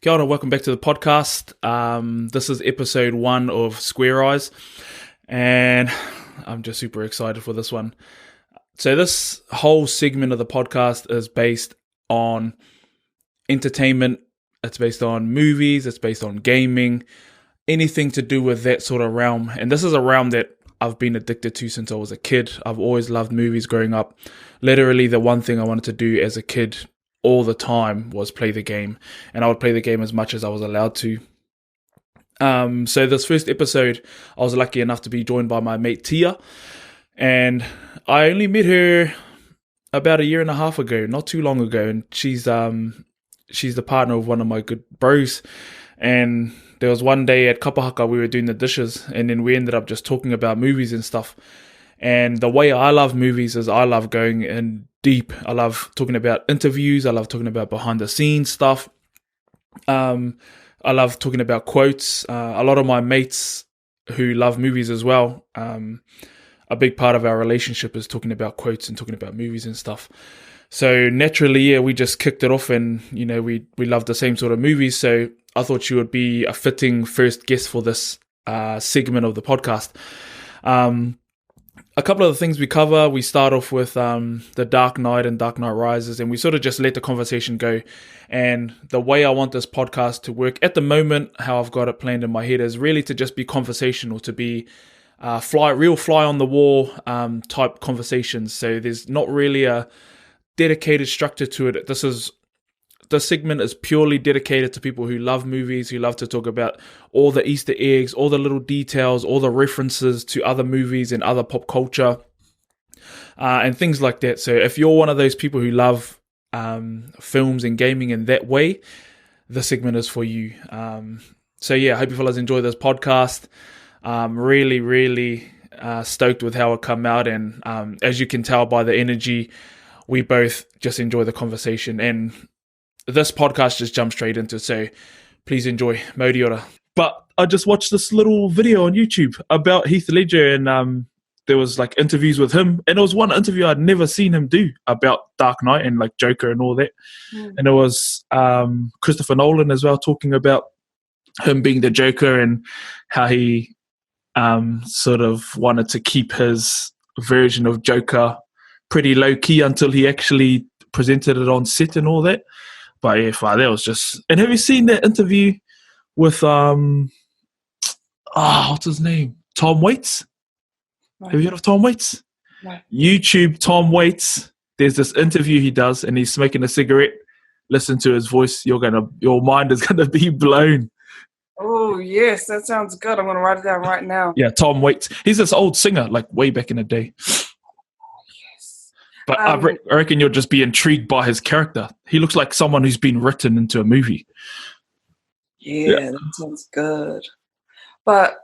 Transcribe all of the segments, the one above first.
Kia ora, welcome back to the podcast. This is episode 1 of Square Eyes, and I'm just super excited for this one. So this whole segment of the podcast is based on entertainment. It's based on movies. It's based on gaming, anything to do with that sort of realm. And this is a realm that I've been addicted to since I was a kid. I've always loved movies growing up. Literally, the one thing I wanted to do as a kid all the time was play the game, and I would play the game as much as I was allowed to. So this first episode, I was lucky enough to be joined by my mate Tia, and I only met her about a year and a half ago, not too long ago, and she's the partner of one of my good bros. And there was one day at Kapahaka we were doing the dishes, and then we ended up just talking about movies and stuff. And the way I love movies is I love going in deep. I love talking about interviews. I love talking about behind the scenes stuff. I love talking about quotes. A lot of my mates who love movies as well, a big part of our relationship is talking about quotes and talking about movies and stuff. So naturally, we just kicked it off, and we love the same sort of movies. So I thought she would be a fitting first guest for this segment of the podcast. A couple of the things we cover, we start off with The Dark Knight and Dark Knight Rises, and we sort of just let the conversation go. And the way I want this podcast to work at the moment, how I've got it planned in my head, is really to just be conversational, to be real fly on the wall type conversations. So there's not really a dedicated structure to it. This segment is purely dedicated to people who love movies, who love to talk about all the Easter eggs, all the little details, all the references to other movies and other pop culture, and things like that. So if you're one of those people who love films and gaming in that way, this segment is for you. So yeah, I hope you fellas enjoy this podcast. Really stoked with how it come out, and as you can tell by the energy, we both just enjoy the conversation, and this podcast just jumped straight into it, so please enjoy. Mauri ora. But I just watched this little video on YouTube about Heath Ledger, and there was like interviews with him, and it was one interview I'd never seen him do about Dark Knight and like Joker and all that. And it was Christopher Nolan as well, talking about him being the Joker and how he sort of wanted to keep his version of Joker pretty low key until he actually presented it on set and all that. But yeah, that was just... And have you seen that interview with what's his name? Tom Waits? No. Have you heard of Tom Waits? No. YouTube Tom Waits. There's this interview he does, and he's smoking a cigarette. Listen to his voice. Your mind is gonna be blown. Oh yes, that sounds good. I'm gonna write it down right now. Yeah, Tom Waits. He's this old singer, like way back in the day. But I reckon you'll just be intrigued by his character. He looks like someone who's been written into a movie. Yeah, that sounds good. But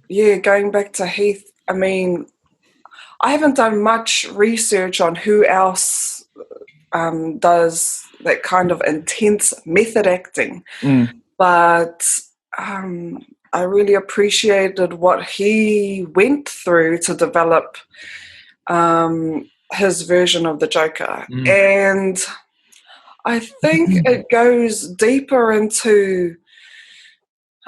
yeah, going back to Heath, I mean, I haven't done much research on who else does that kind of intense method acting. But I really appreciated what he went through to develop his version of the Joker. And I think it goes deeper into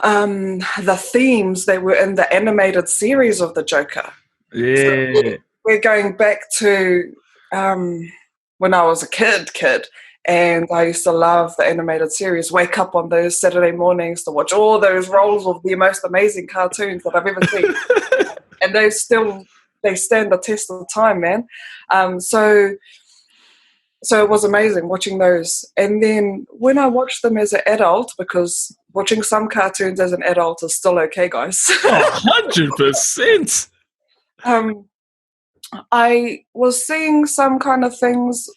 the themes that were in the animated series of the Joker. Yeah. So we're going back to when I was a kid, and I used to love the animated series, wake up on those Saturday mornings to watch all those rolls of the most amazing cartoons that I've ever seen. And they stand the test of time, man. So it was amazing watching those. And then when I watched them as an adult, because watching some cartoons as an adult is still okay, guys. 100%. I was seeing some kind of things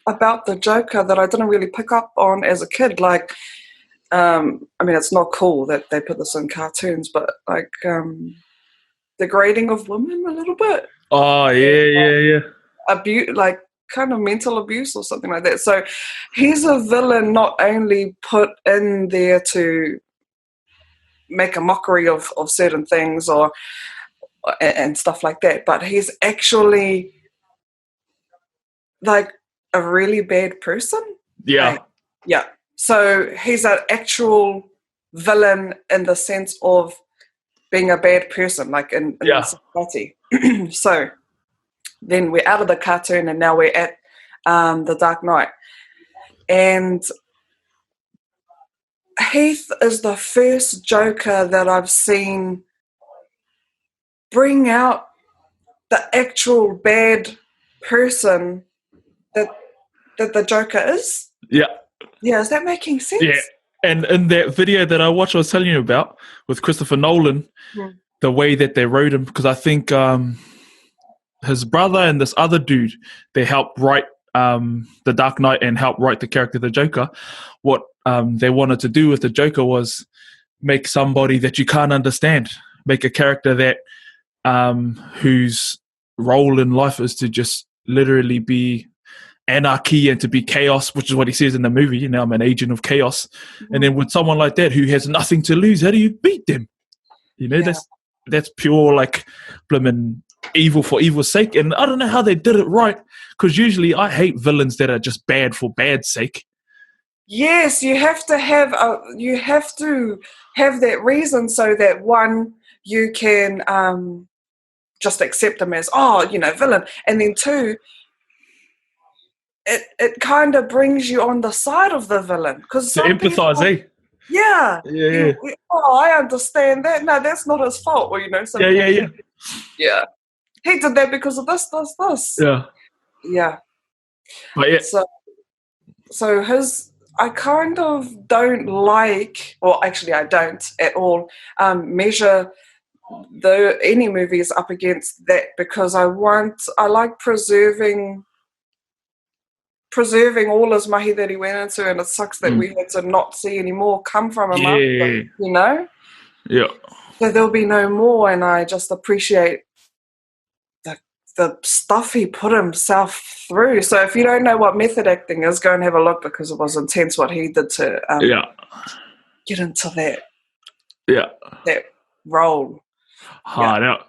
about the Joker that I didn't really pick up on as a kid. Like, I mean, it's not cool that they put this in cartoons, but like degrading of women a little bit. Oh, yeah. Abuse, like kind of mental abuse or something like that. So he's a villain not only put in there to make a mockery of certain things and stuff like that, but he's actually like a really bad person. Yeah. So he's an actual villain in the sense of being a bad person, like in society. So then we're out of the cartoon and now we're at the Dark Knight. And Heath is the first Joker that I've seen bring out the actual bad person that the Joker is. Yeah. Yeah, is that making sense? Yeah. And in that video that I watched, I was telling you about with Christopher Nolan, the way that they wrote him, because I think his brother and this other dude, they helped write The Dark Knight and helped write the character of the Joker. What they wanted to do with the Joker was make somebody that you can't understand, make a character that whose role in life is to just literally be anarchy and to be chaos, which is what he says in the movie. You know, I'm an agent of chaos. And then with someone like that who has nothing to lose, how do you beat them? You know, that's pure like blimmin' evil for evil's sake. And I don't know how they did it right, because usually I hate villains that are just bad for bad's sake. Yes, you have to have that reason so that one, you can just accept them as villain, and then two, it kind of brings you on the side of the villain because to empathize, eh? Yeah. I understand that. No, that's not his fault. Or yeah. He did that because of this. Yeah. But yeah. So I kind of don't like, or actually I don't at all, measure any movies up against that, because I like preserving all his mahi that he went into, and it sucks that we had to not see any more come from him after, you know? Yeah. So there'll be no more, and I just appreciate the stuff he put himself through. So if you don't know what method acting is, go and have a look, because it was intense what he did to get into that role.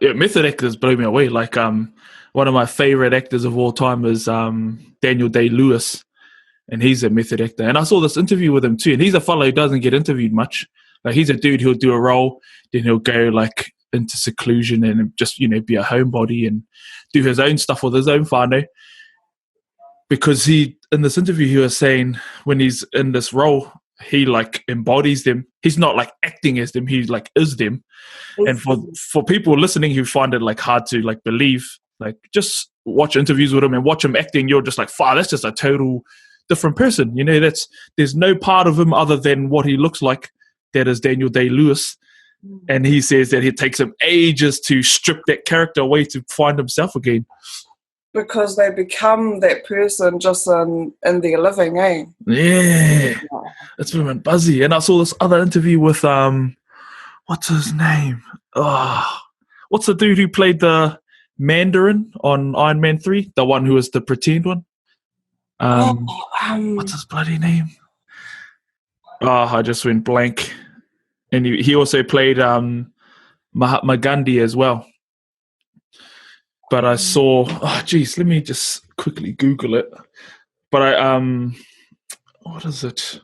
Method actors blow me away. Like one of my favorite actors of all time is Daniel Day-Lewis, and he's a method actor. And I saw this interview with him too, and he's a fellow who doesn't get interviewed much. Like, he's a dude who'll do a role, then he'll go like into seclusion and just, you know, be a homebody and do his own stuff with his own whānau. Because in this interview, he was saying when he's in this role, he like embodies them. He's not like acting as them, he like is them. And for people listening who find it like hard to like believe, like just watch interviews with him and watch him acting, you're just like, that's just a total different person. You know, there's no part of him other than what he looks like that is Daniel Day-Lewis. And he says that it takes him ages to strip that character away to find himself again. Because they become that person just in their living, eh? Yeah. It's been buzzy. And I saw this other interview with, what's his name? What's the dude who played the Mandarin on Iron Man 3? The one who was the pretend one? What's his bloody name? I just went blank. And he also played Mahatma Gandhi as well. But I saw, let me just quickly Google it. But what is it?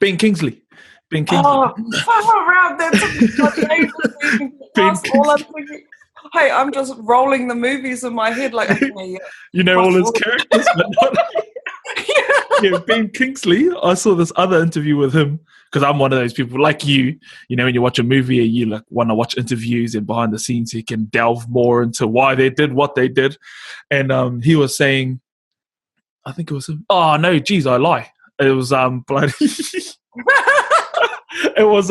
Ben Kingsley. Ben Kingsley. Around that. Hey, I'm just rolling the movies in my head like, okay, yeah. You know all his characters, but not. Yeah, Ben Kingsley. I saw this other interview with him, because I'm one of those people like you know, when you watch a movie, you like want to watch interviews and behind the scenes, you can delve more into why they did what they did. And he was saying, I think it was him. Oh no, geez, I lie. It was bloody. It was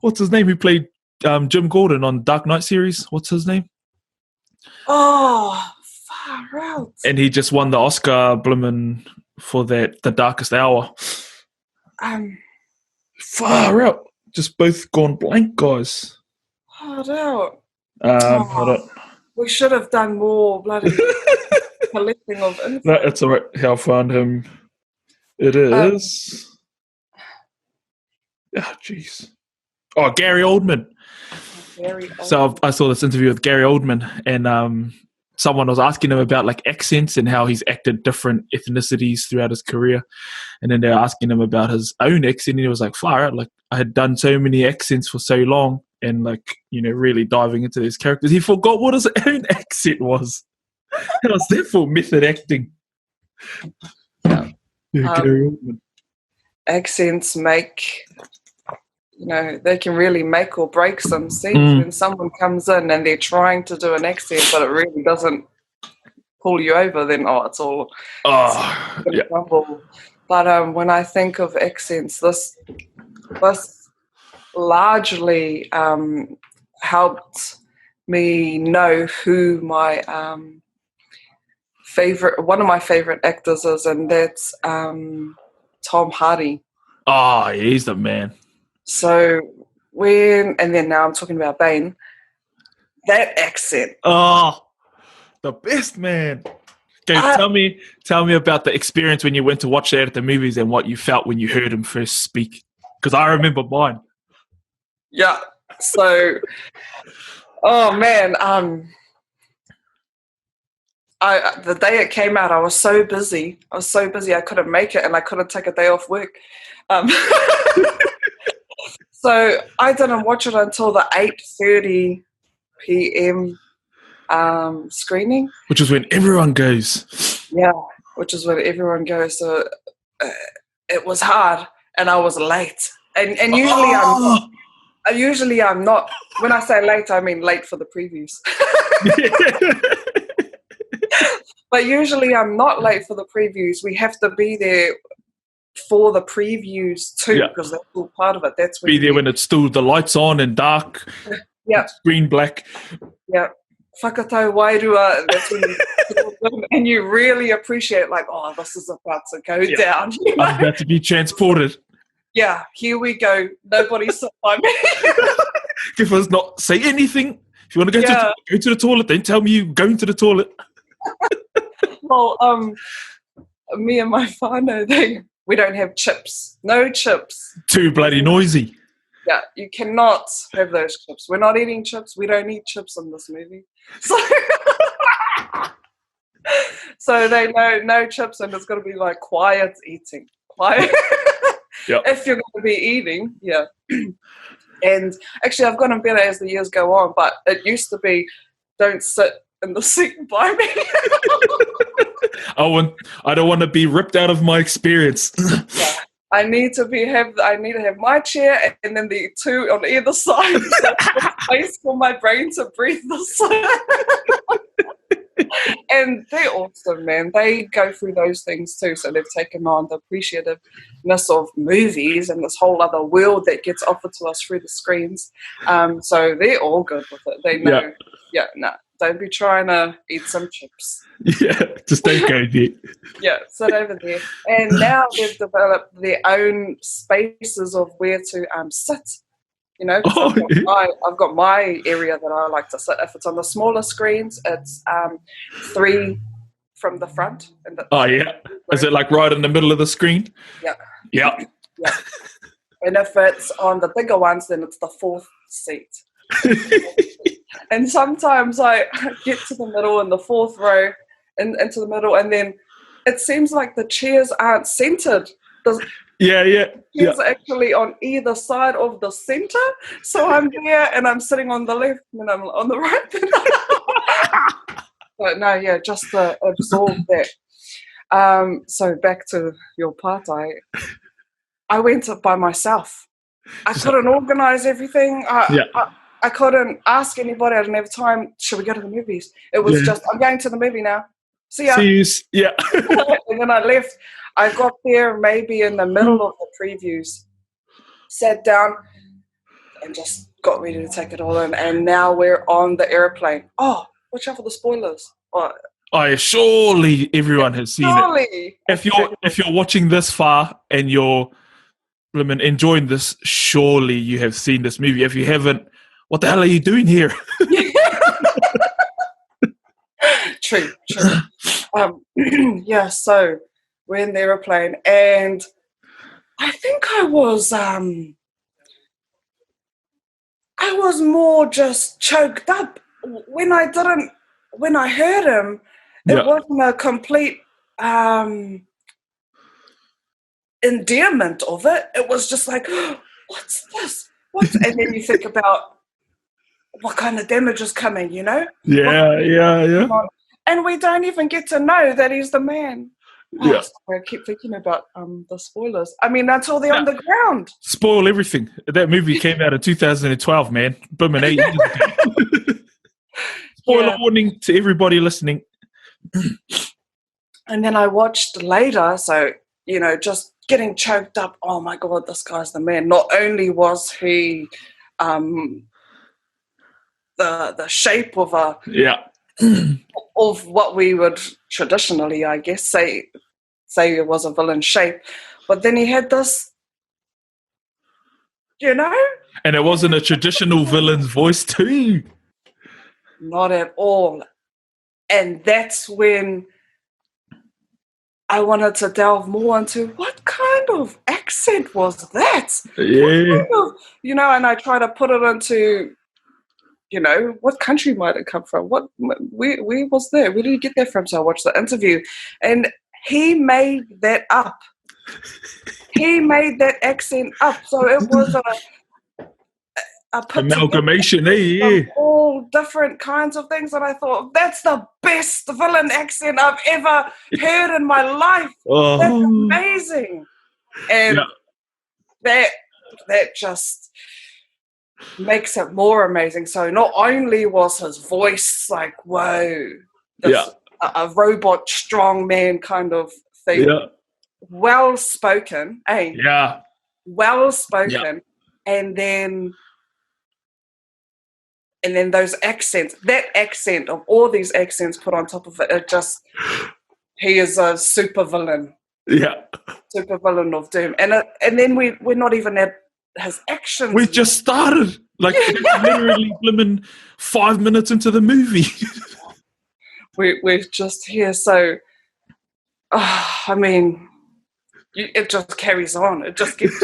what's his name? Who played Jim Gordon on Dark Knight series? What's his name? Oh, far out. And he just won the Oscar blimmin' for that The Darkest Hour. Far out. Just both gone blank, guys. Hard out. Hold on. We should have done more bloody collecting of info. No, it's all right. How I found him. It is. Jeez. Gary Oldman. So I saw this interview with Gary Oldman, and someone was asking him about like accents and how he's acted different ethnicities throughout his career. And then they were asking him about his own accent, and he was like, far out, like I had done so many accents for so long, and like, you know, really diving into these characters. He forgot what his own accent was. It was therefore method acting. Accents make, you know, they can really make or break some scenes. When someone comes in and they're trying to do an accent, but it really doesn't pull you over, then it's all trouble. But when I think of accents, this largely helped me know who my one of my favorite actors is, and that's Tom Hardy. Oh, he's the man. So and then now I'm talking about Bane, that accent. Oh, the best, man. Okay, tell me about the experience when you went to watch that at the movies and what you felt when you heard him first speak. Because I remember mine. Yeah. So, oh man, the day it came out, I was so busy. I couldn't make it, and I couldn't take a day off work. So I didn't watch it until the 8:30 p.m. Screening, which is when everyone goes. Yeah, which is when everyone goes. So it was hard, and I was late. And usually I'm not. When I say late, I mean late for the previews. But usually I'm not late for the previews. We have to be there for the previews too, because that's all part of it. That's when be there when it's still the lights on and dark. Yeah, screen black. Yeah, whakatau wairua. That's when and you really appreciate, like, oh, this is about to go down. You know? I'm about to be transported. Yeah, here we go. Nobody sit by me. If us not say anything. If you want to go to the toilet, then tell me you're going to the toilet. Well, me and my whānau, we don't have chips. No chips. Too bloody noisy. Yeah, you cannot have those chips. We're not eating chips. We don't eat chips in this movie. So they know no chips, and it's going to be like quiet eating. Quiet. If you're going to be eating, And actually, I've gotten better as the years go on, but it used to be, don't sit in the seat by me. I don't want to be ripped out of my experience. I need to have my chair and then the two on either side. So space for my brain to breathe this. And they're awesome, man. They go through those things too. So they've taken on the appreciativeness of movies and this whole other world that gets offered to us through the screens. So they're all good with it. They know, don't be trying to eat some chips. Yeah, just don't go there. Sit over there. And now they've developed their own spaces of where to sit. You know, I've got my area that I like to sit. If it's on the smaller screens, it's 3 from the front. And is it like right in the middle of the screen? Yeah. And if it's on the bigger ones, then it's the 4th seat. And sometimes I get to the middle in the 4th row and into the middle, and then it seems like the chairs aren't centered. Chairs are actually on either side of the center. So I'm there and I'm sitting on the left and I'm on the right. But just to absorb that. So back to your part, I went up by myself. I couldn't organize everything. I couldn't ask anybody. I didn't have time. Should we go to the movies? It was just, I'm going to the movie now. See ya. Yeah. And then I left. I got there maybe in the middle of the previews, sat down, and just got ready to take it all in. And now we're on the airplane. Oh, watch out for the spoilers. Surely everyone has seen it. If you're watching this far and you're enjoying this, surely you have seen this movie. If you haven't, what the hell are you doing here? True. So we're in the aeroplane, and I think I was more just choked up when I didn't when I heard him, it wasn't a complete endearment of it. It was just like, what's this? And then you think about what kind of damage is coming, you know? Yeah. And we don't even get to know that he's the man. Yeah. Sorry, I keep thinking about the spoilers. I mean, until they're on the ground. Spoil everything. That movie came out in 2012, man. Boom, and 8 years ago. Spoiler warning to everybody listening. And then I watched later, so, you know, just getting choked up. Oh, my God, this guy's the man. Not only was he the shape of of what we would traditionally, I guess, say it was a villain shape, but then he had this, you know? And it wasn't a traditional villain's voice too. Not at all. And that's when I wanted to delve more into what kind of accent was that? Yeah. You know, and I try to put it into, you know, what country might it come from? Where was that? Where did he get that from? So I watched the interview, and he made that up. He made that accent up. So it was a amalgamation, of all different kinds of things, and I thought, that's the best villain accent I've ever heard in my life. That's amazing. And that just makes it more amazing. So not only was his voice like, whoa, a robot strong man kind of thing, well spoken, well spoken, and then those accents, that accent of all these accents put on top of it, he is a super villain. Super villain of doom. And then we're not even at his actions. We just started. Like, literally blimmin' 5 minutes into the movie. We're just here. So, I mean, it just carries on. It just keeps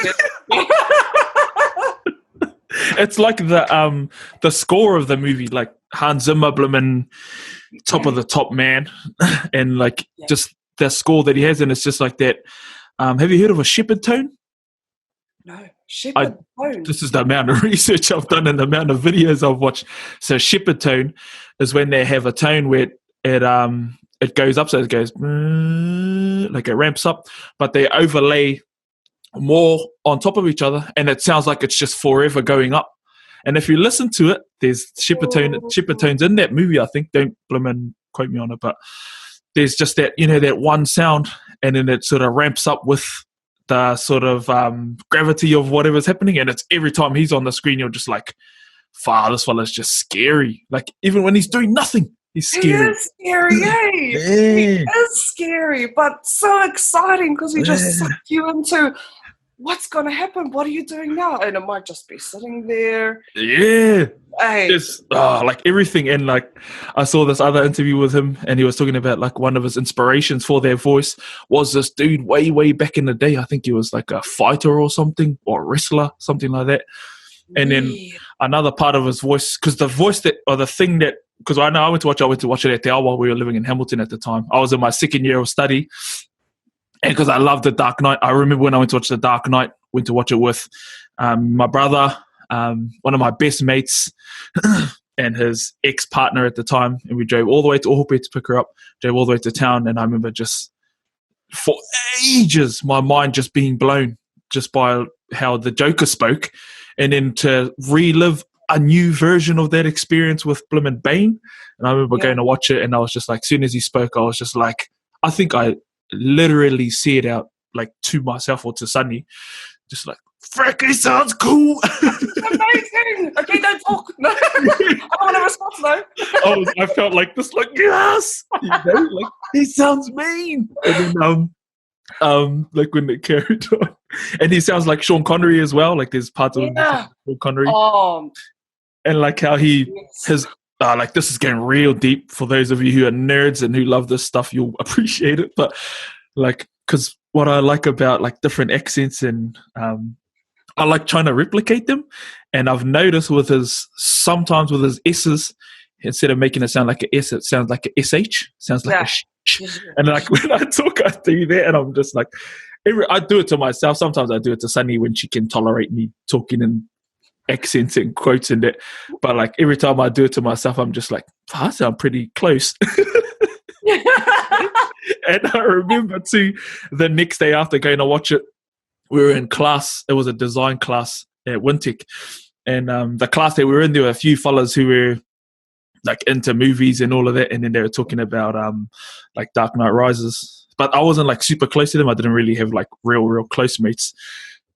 It's like the score of the movie, like Hans Zimmer, blimmin' top of the top man. And like just the score that he has, and it's just like that. Have you heard of a shepherd tone? No. Shepherd tone. This is the amount of research I've done and the amount of videos I've watched. So shepherd tone is when they have a tone where it goes up, so it goes like it ramps up, but they overlay more on top of each other, and it sounds like it's just forever going up. And if you listen to it, there's shepherd tones in that movie. I think, don't blimmin' quote me on it, but there's just that, you know, that one sound, and then it sort of ramps up with the sort of gravity of whatever's happening, and it's every time he's on the screen, you're just like, this fella's just scary. Like, even when he's doing nothing, he's scary. He is scary, He is scary, but so exciting because he just sucks you into what's going to happen. What are you doing now? And it might just be sitting there. Just like everything. And like, I saw this other interview with him, and he was talking about like one of his inspirations for their voice was this dude way back in the day. I think he was like a fighter or something, or a wrestler, something like that. And then another part of his voice, because the voice that, or the thing that, because I know I went to watch it at Te Awa. We were living in Hamilton at the time. I was in my second year of study, and because I loved The Dark Knight, I remember when I went to watch The Dark Knight, went to watch it with my brother, one of my best mates, and his ex-partner at the time, and we drove all the way to Ohope to pick her up, drove all the way to town, and I remember just for ages my mind just being blown just by how the Joker spoke, and then to relive a new version of that experience with Blim and Bane. And I remember going to watch it, and I was just like, as soon as he spoke, I was just like, I think I literally said out like to myself or to Sunny, just like, frick, he sounds cool. Amazing. Okay, don't talk. No. I don't want a response though. I felt like this, like, yes, you know, like, he sounds mean. And then like when they carried on, and he sounds like Sean Connery as well. Like there's parts of him Sean Connery, and like how his like, this is getting real deep for those of you who are nerds and who love this stuff. You'll appreciate it, but like, because what I like about like different accents, and I like trying to replicate them, and I've noticed sometimes with his S's, instead of making it sound like an S, it sounds like a SH. Sounds like a sh. And like when I talk, I do that, and I'm just like, I do it to myself. Sometimes I do it to Sunny when she can tolerate me talking in accents and quotes and that. But like every time I do it to myself, I'm just like, I sound pretty close. And I remember too, the next day after going to watch it, we were in class. It was a design class at Wintec. And the class that we were in, there were a few fellas who were like into movies and all of that. And then they were talking about like Dark Knight Rises. But I wasn't like super close to them. I didn't really have like real close mates.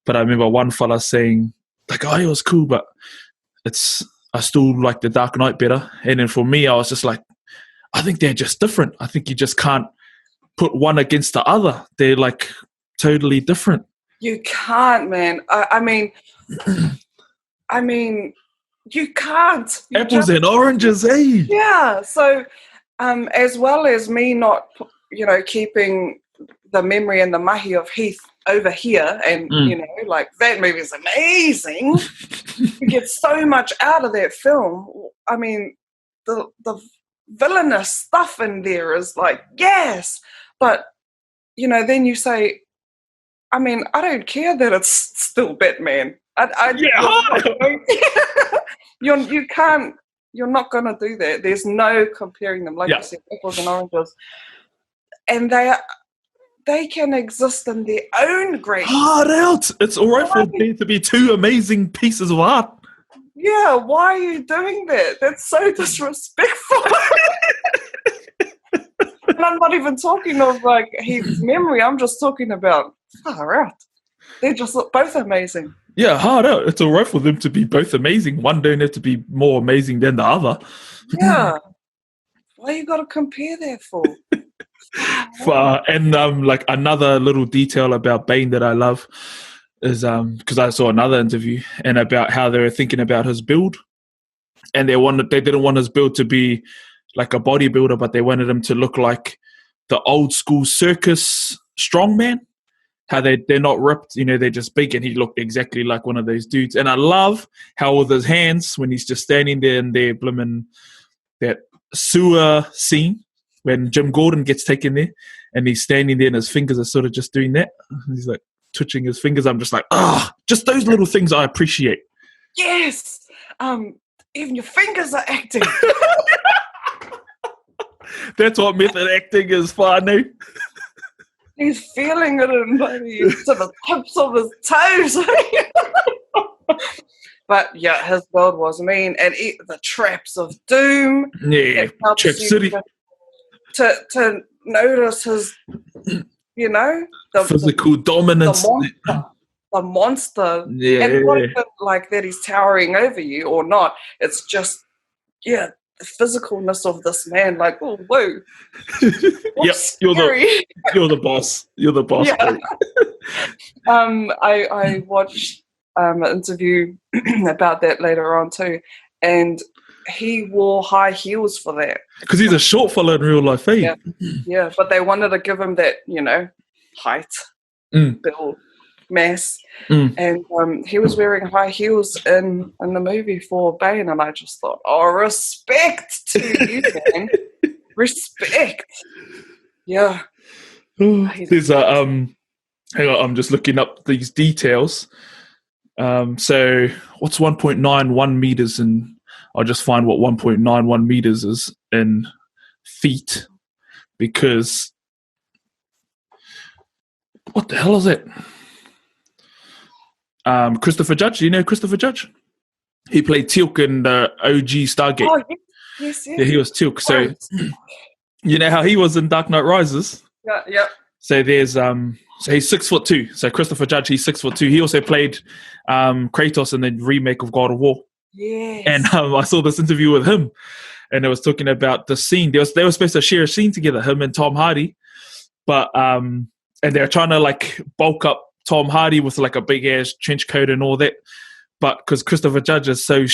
But I remember one fella saying, like, oh, it was cool, but I still like the Dark Knight better. And then for me, I was just like, I think they're just different. I think you just can't put one against the other. They're like totally different. You can't, man. I mean, you can't. Apples and oranges, eh? Yeah. So, as well as me not, keeping the memory and the mahi of Heath over here, and like that movie is amazing. You get so much out of that film. I mean, the villainous stuff in there is like, yes, but then you say, I mean, I don't care that it's still Batman. You can't. You're not going to do that. There's no comparing them, like you said, apples and oranges, and they can exist in their own great. Hard out. It's all right for there to be two amazing pieces of art. Yeah, why are you doing that? That's so disrespectful. And I'm not even talking of like his memory. I'm just talking about far out. They're just both amazing. Yeah, hard out. It's all right for them to be both amazing. One don't have to be more amazing than the other. Yeah. Why you got to compare that for? And like another little detail about Bane that I love is because I saw another interview and about how they were thinking about his build, and they didn't want his build to be like a bodybuilder, but they wanted him to look like the old school circus strongman. How they're not ripped, they're just big, and he looked exactly like one of those dudes. And I love how with his hands, when he's just standing there in their blimmin' that sewer scene when Jim Gordon gets taken there, and he's standing there and his fingers are sort of just doing that. He's like twitching his fingers. I'm just like, just those little things I appreciate. Yes. Even your fingers are acting. That's what method acting is, Haunui. He's feeling it to the tips of his toes. But yeah, his build was mean, and the traps of doom. Yeah, Trap City. To notice his, the physical dominance. The monster. Yeah. And not even like that he's towering over you or not. It's just, the physicalness of this man. Like, oh, whoa. Yep, you're the boss. You're the boss. Yeah. I watched an interview about that later on too, and he wore high heels for that. Because he's a short fella in real life, eh? Yeah, but they wanted to give him that, height, build, mass. And he was wearing high heels in the movie for Bane, and I just thought, respect to you, man. Respect. Yeah. There's hang on, I'm just looking up these details. So what's 1.91 meters in? I'll just find what 1.91 meters is in feet, because what the hell is it? Christopher Judge. Do you know Christopher Judge? He played Teal'c in the OG Stargate. Oh, yes. Yeah, he was Teal'c. So you know how he was in Dark Knight Rises? Yeah. So there's so he's 6'2". So Christopher Judge, he's 6'2". He also played Kratos in the remake of God of War. Yes. And I saw this interview with him, and it was talking about the scene. They were supposed to share a scene together, him and Tom Hardy, but and they're trying to like bulk up Tom Hardy with like a big ass trench coat and all that. But because Christopher Judge is so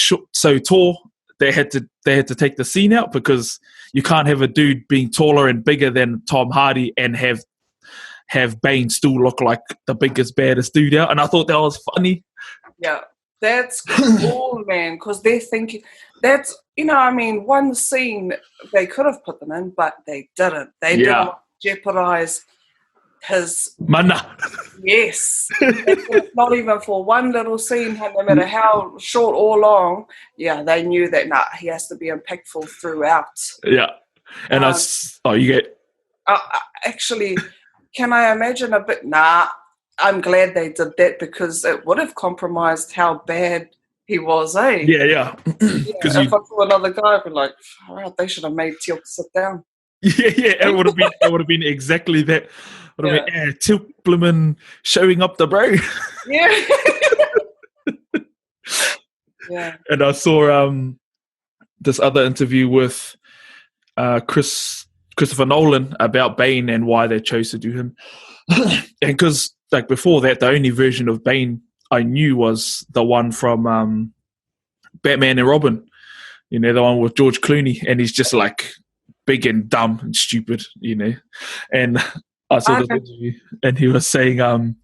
tall, they had to take the scene out, because you can't have a dude being taller and bigger than Tom Hardy and have Bane still look like the biggest, baddest dude out. And I thought that was funny. Yeah, that's cool, man, because they're thinking, that's I mean, one scene they could have put them in, but they didn't. They didn't want to jeopardize his mana. Yes. Not even for one little scene, no matter how short or long. Yeah, they knew that he has to be impactful throughout. Yeah. And you get. Actually, can I imagine a bit? Nah, I'm glad they did that because it would have compromised how bad he was, eh? Yeah. If I saw another guy, I'd be like, all right, they should have made Teal'c sit down. Yeah, it would have been exactly that. Would have been Teal'c Blimmin showing up the bro. Yeah. Yeah. And I saw this other interview with Christopher Nolan about Bane and why they chose to do him. And because like before that, the only version of Bane I knew was the one from Batman and Robin. You know, the one with George Clooney, and he's just like big and dumb and stupid, you know. And I saw this interview, and he was saying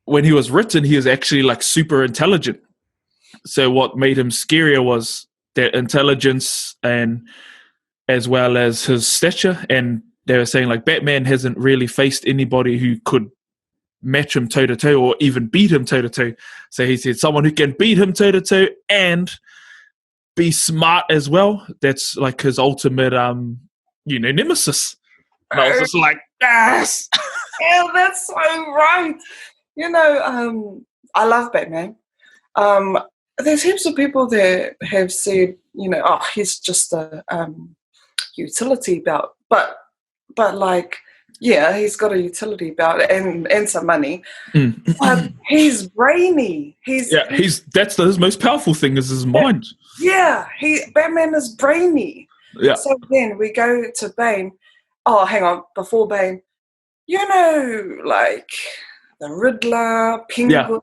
when he was written, he was actually like super intelligent. So what made him scarier was that intelligence and as well as his stature. And they were saying like Batman hasn't really faced anybody who could match him toe to toe or even beat him toe to toe. So he said someone who can beat him toe to toe and be smart as well. That's like his ultimate, nemesis. And I was just like, yes. Yeah, that's so right. You know, I love Batman. There's heaps of people that have said, you know, oh, he's just a utility belt, but like, yeah, he's got a utility belt and some money. But he's brainy. That's his most powerful thing is his mind. Yeah, Batman is brainy. Yeah. So then we go to Bane. Oh, hang on, before Bane, you know, like the Riddler, Penguin.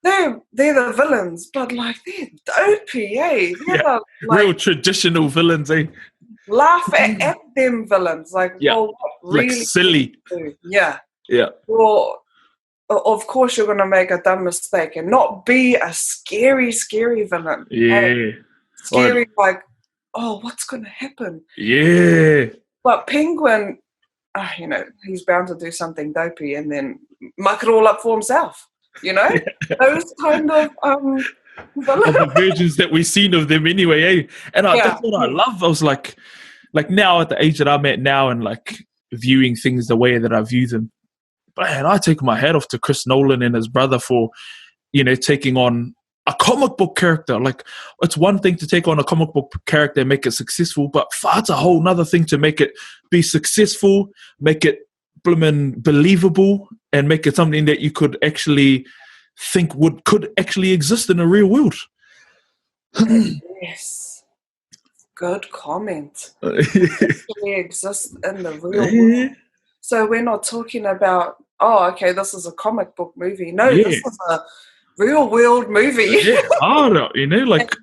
Yeah. They're the villains, but like they're dopey, eh? They're like, real traditional villains, eh? Laugh at them villains, like well, what really like silly. Yeah. Yeah. Well, of course you're gonna make a dumb mistake and not be a scary villain. Yeah. Scary, like, oh, what's gonna happen? Yeah. But Penguin, you know, he's bound to do something dopey and then muck it all up for himself. You know, those kind of the versions that we've seen of them anyway, eh? And that's what I love. I was like now at the age that I'm at now and like viewing things the way that I view them. Man, I take my hat off to Chris Nolan and his brother for, you know, taking on a comic book character. Like, it's one thing to take on a comic book character and make it successful, but it's a whole nother thing to make it be successful, make it blimmin' believable, and make it something that you could actually think could actually exist in a real world. Yes. Good comment. Actually exists in the real world. So we're not talking about, okay, this is a comic book movie. No, this is a real world movie. Yeah, you know, like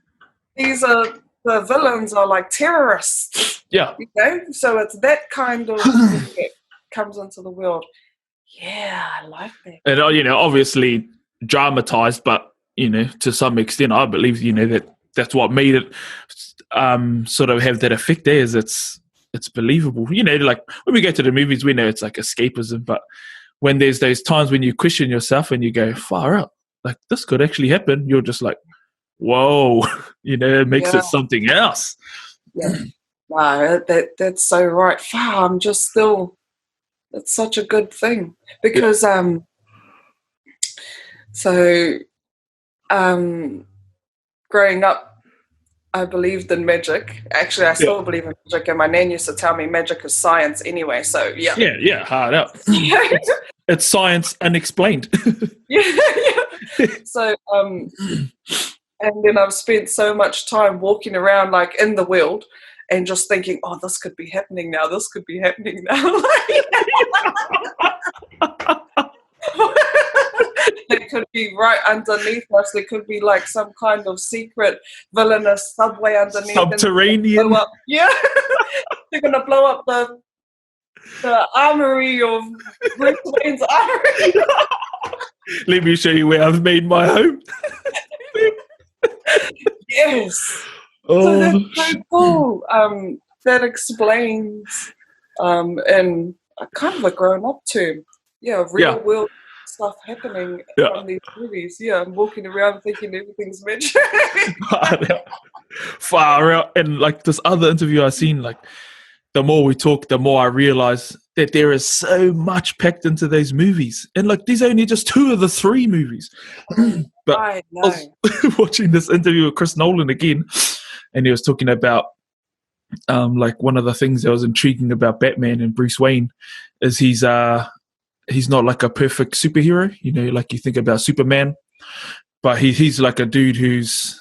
the villains are like terrorists. Yeah. You know, so it's that kind of thing that comes into the world. Yeah, I like that. And you know, obviously dramatized, but you know, to some extent, I believe you know that's what made it sort of have that effect. There is it's believable. You know, like when we go to the movies, we know it's like escapism, but when there's those times when you question yourself and you go far out, like this could actually happen, you're just like, whoa, you know, it makes it something else. Yeah, wow, that's so right. Wow, I'm just still. It's such a good thing because growing up, I believed in magic. Actually, I still believe in magic, and my nan used to tell me magic is science anyway. So yeah, hard out. It's science unexplained. yeah. So and then I've spent so much time walking around like in the world. And just thinking, oh, this could be happening now. This could be happening now. It could be right underneath us. There could be like some kind of secret villainous subway underneath. Subterranean. Yeah. They're going to blow up the armory of Bruce Wayne's armory. Let me show you where I've made my home. Yes. So Oh, that's so cool. That explains, in a kind of a grown-up term, yeah, real-world stuff happening yeah. from these movies. Yeah, I'm walking around thinking everything's magic. Far out. And like this other interview I seen, like the more we talk, the more I realize that there is so much packed into these movies. And like these are only just two of the three movies. But I I was know. watching this interview with Chris Nolan again, and he was talking about like one of the things that was intriguing about Batman and Bruce Wayne is he's not like a perfect superhero, like you think about Superman, but he's like a dude who's,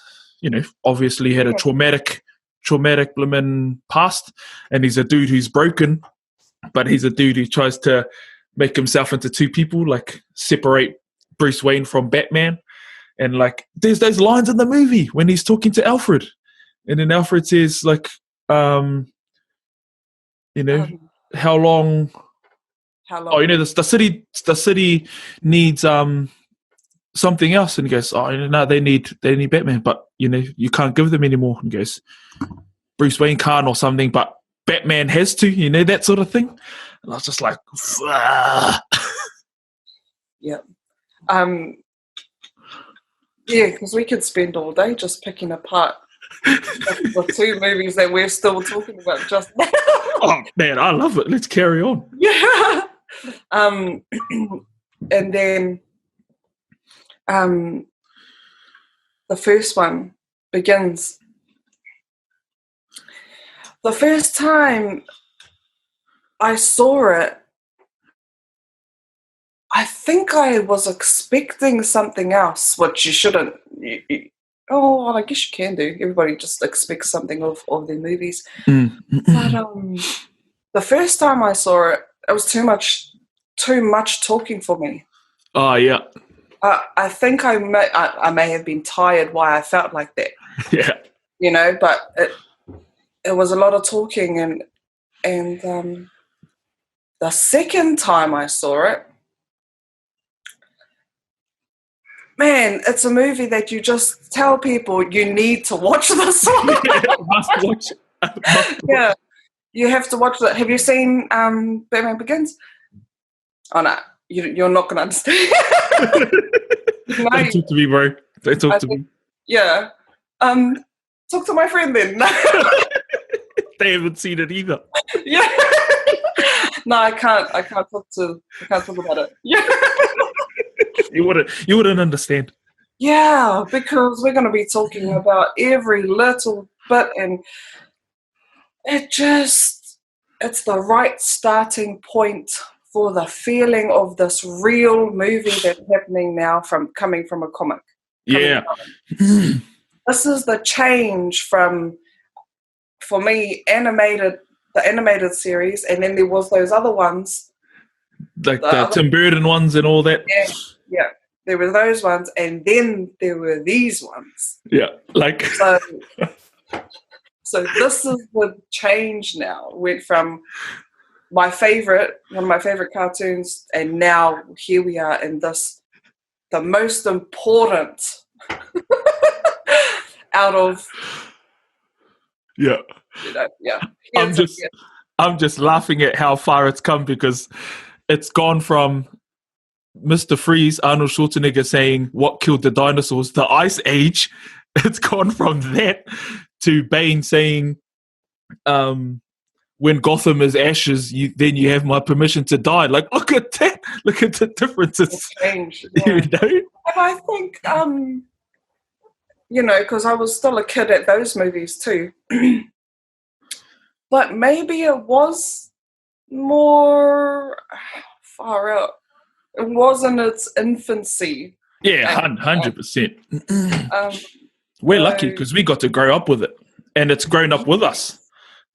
obviously had a traumatic blimmin' past, and he's a dude who's broken, but he's a dude who tries to make himself into two people, like separate Bruce Wayne from Batman. And like there's those lines in the movie when he's talking to Alfred, and then Alfred says like, um, Um, how long? how Oh, long? the city needs something else, and he goes, oh no, they need Batman, but you can't give them anymore. And he goes, Bruce Wayne can't or something, but Batman has to, that sort of thing. And I was just like, Yeah. Yeah, because we could spend all day just picking apart the two movies that we're still talking about just now. oh man, I love it. Let's carry on. Yeah. And then the first one begins. The first time I saw it, I think I was expecting something else, which you shouldn't. Well, I guess you can do. Everybody just expects something of their movies. But the first time I saw it, it was too much talking for me. Oh yeah. I think I may have been tired why I felt like that. Yeah. But it was a lot of talking, and the second time I saw it, man, it's a movie that you just tell people you need to watch this one. Must watch. Yeah, you have to watch it. Have you seen Batman Begins? Oh no, you're not going to understand. Don't talk to me, bro. Don't talk to me. Yeah. Talk to my friend then. They haven't seen it either. Yeah. No, I can't talk about it. Yeah. You wouldn't understand. Yeah, because we're going to be talking about every little bit, and it's the right starting point for the feeling of this real movie that's happening now coming from a comic. Yeah. This is the change from, for me, the animated series, and then there was those other ones. Like the Tim Burton ones and all that. Yeah. There were those ones, and then there were these ones. Yeah, like... So this is the change now. Went from one of my favorite cartoons, and now here we are in this, the most important out of... Yeah. Yeah. I'm just laughing at how far it's come, because it's gone from Mr. Freeze, Arnold Schwarzenegger, saying what killed the dinosaurs, the Ice Age. It's gone from that to Bane saying, when Gotham is ashes, then you have my permission to die. Like, look at that. Look at the differences. Change, yeah. And I think, because I was still a kid at those movies too. But maybe it was more far out. It was in its infancy. Yeah, 100%. We're lucky because we got to grow up with it, and it's grown up with us.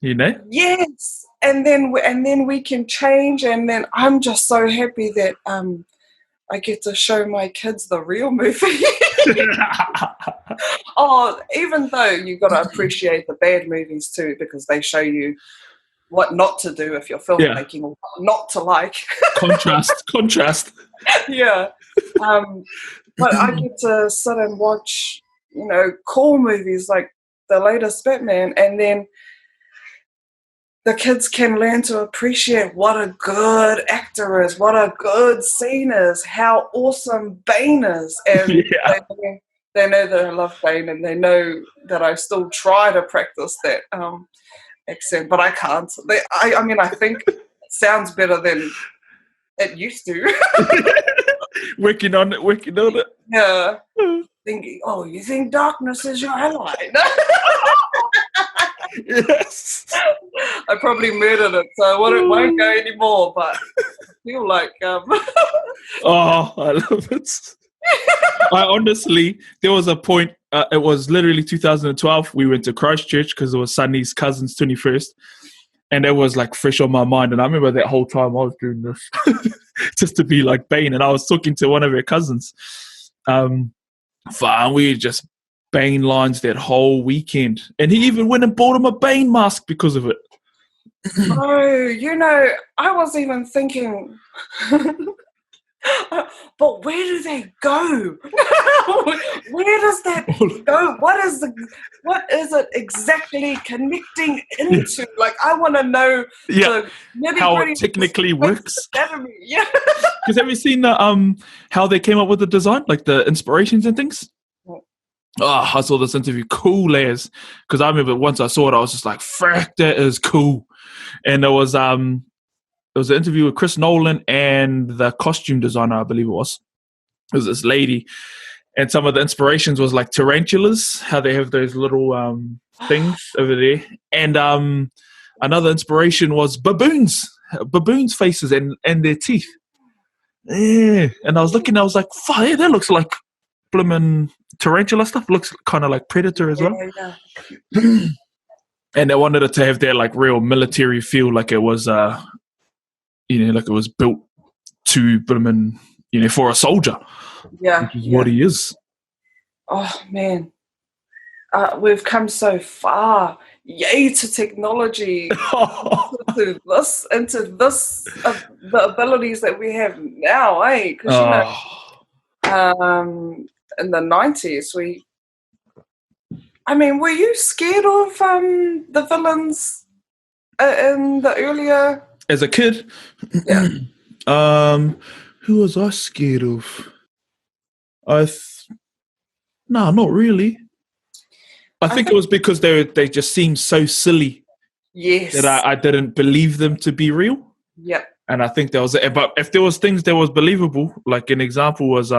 Yes, and then we can change, and then I'm just so happy that I get to show my kids the real movie. Oh, even though you've got to appreciate the bad movies too, because they show you what not to do if you're filmmaking, or what not to like. Contrast. Yeah. But I get to sit and watch, cool movies like the latest Batman, and then the kids can learn to appreciate what a good actor is, what a good scene is, how awesome Bane is. And they know that I love Bane, and they know that I still try to practice that accent, but I can't. I think it sounds better than it used to. Working on it. Yeah. Thinking, you think darkness is your ally? Yes. I probably murdered it, so it won't go anymore, but I feel like... Oh, I love it. I honestly, there was a point, it was literally 2012, we went to Christchurch because it was Sunny's cousin's 21st, and it was like fresh on my mind, and I remember that whole time I was doing this just to be like Bane, and I was talking to one of her cousins, and we just Bane lines that whole weekend, and he even went and bought him a Bane mask because of it. I was even thinking, but where do they go? Where does that go? What is it exactly connecting into? Like, I want to know how it technically works. Yeah. Because have you seen how they came up with the design, like the inspirations and things? Oh, I saw this interview, cool as, because I remember once I saw it, I was just like, "Frack, that is cool." And there was an interview with Chris Nolan and the costume designer, I believe it was. It was this lady, and some of the inspirations was like tarantulas, how they have those little things over there, and another inspiration was baboons' faces and their teeth. Yeah, and I was looking, I was like, "Fuck, yeah, that looks like blimmin' tarantula stuff. Looks kind of like Predator as well." Yeah. And they wanted it to have that like real military feel, like it was like it was built to blimmin', for a soldier. Yeah, which is what he is. Oh man, we've come so far. Yay to technology, into this, the abilities that we have now, eh? Because in the 90s, were you scared of the villains in the earlier? As a kid, yeah. Who was I scared of? No, not really. I think it was because they just seemed so silly. Yes. That I didn't believe them to be real. Yep. And I think that was it. But if there was things that was believable, like an example was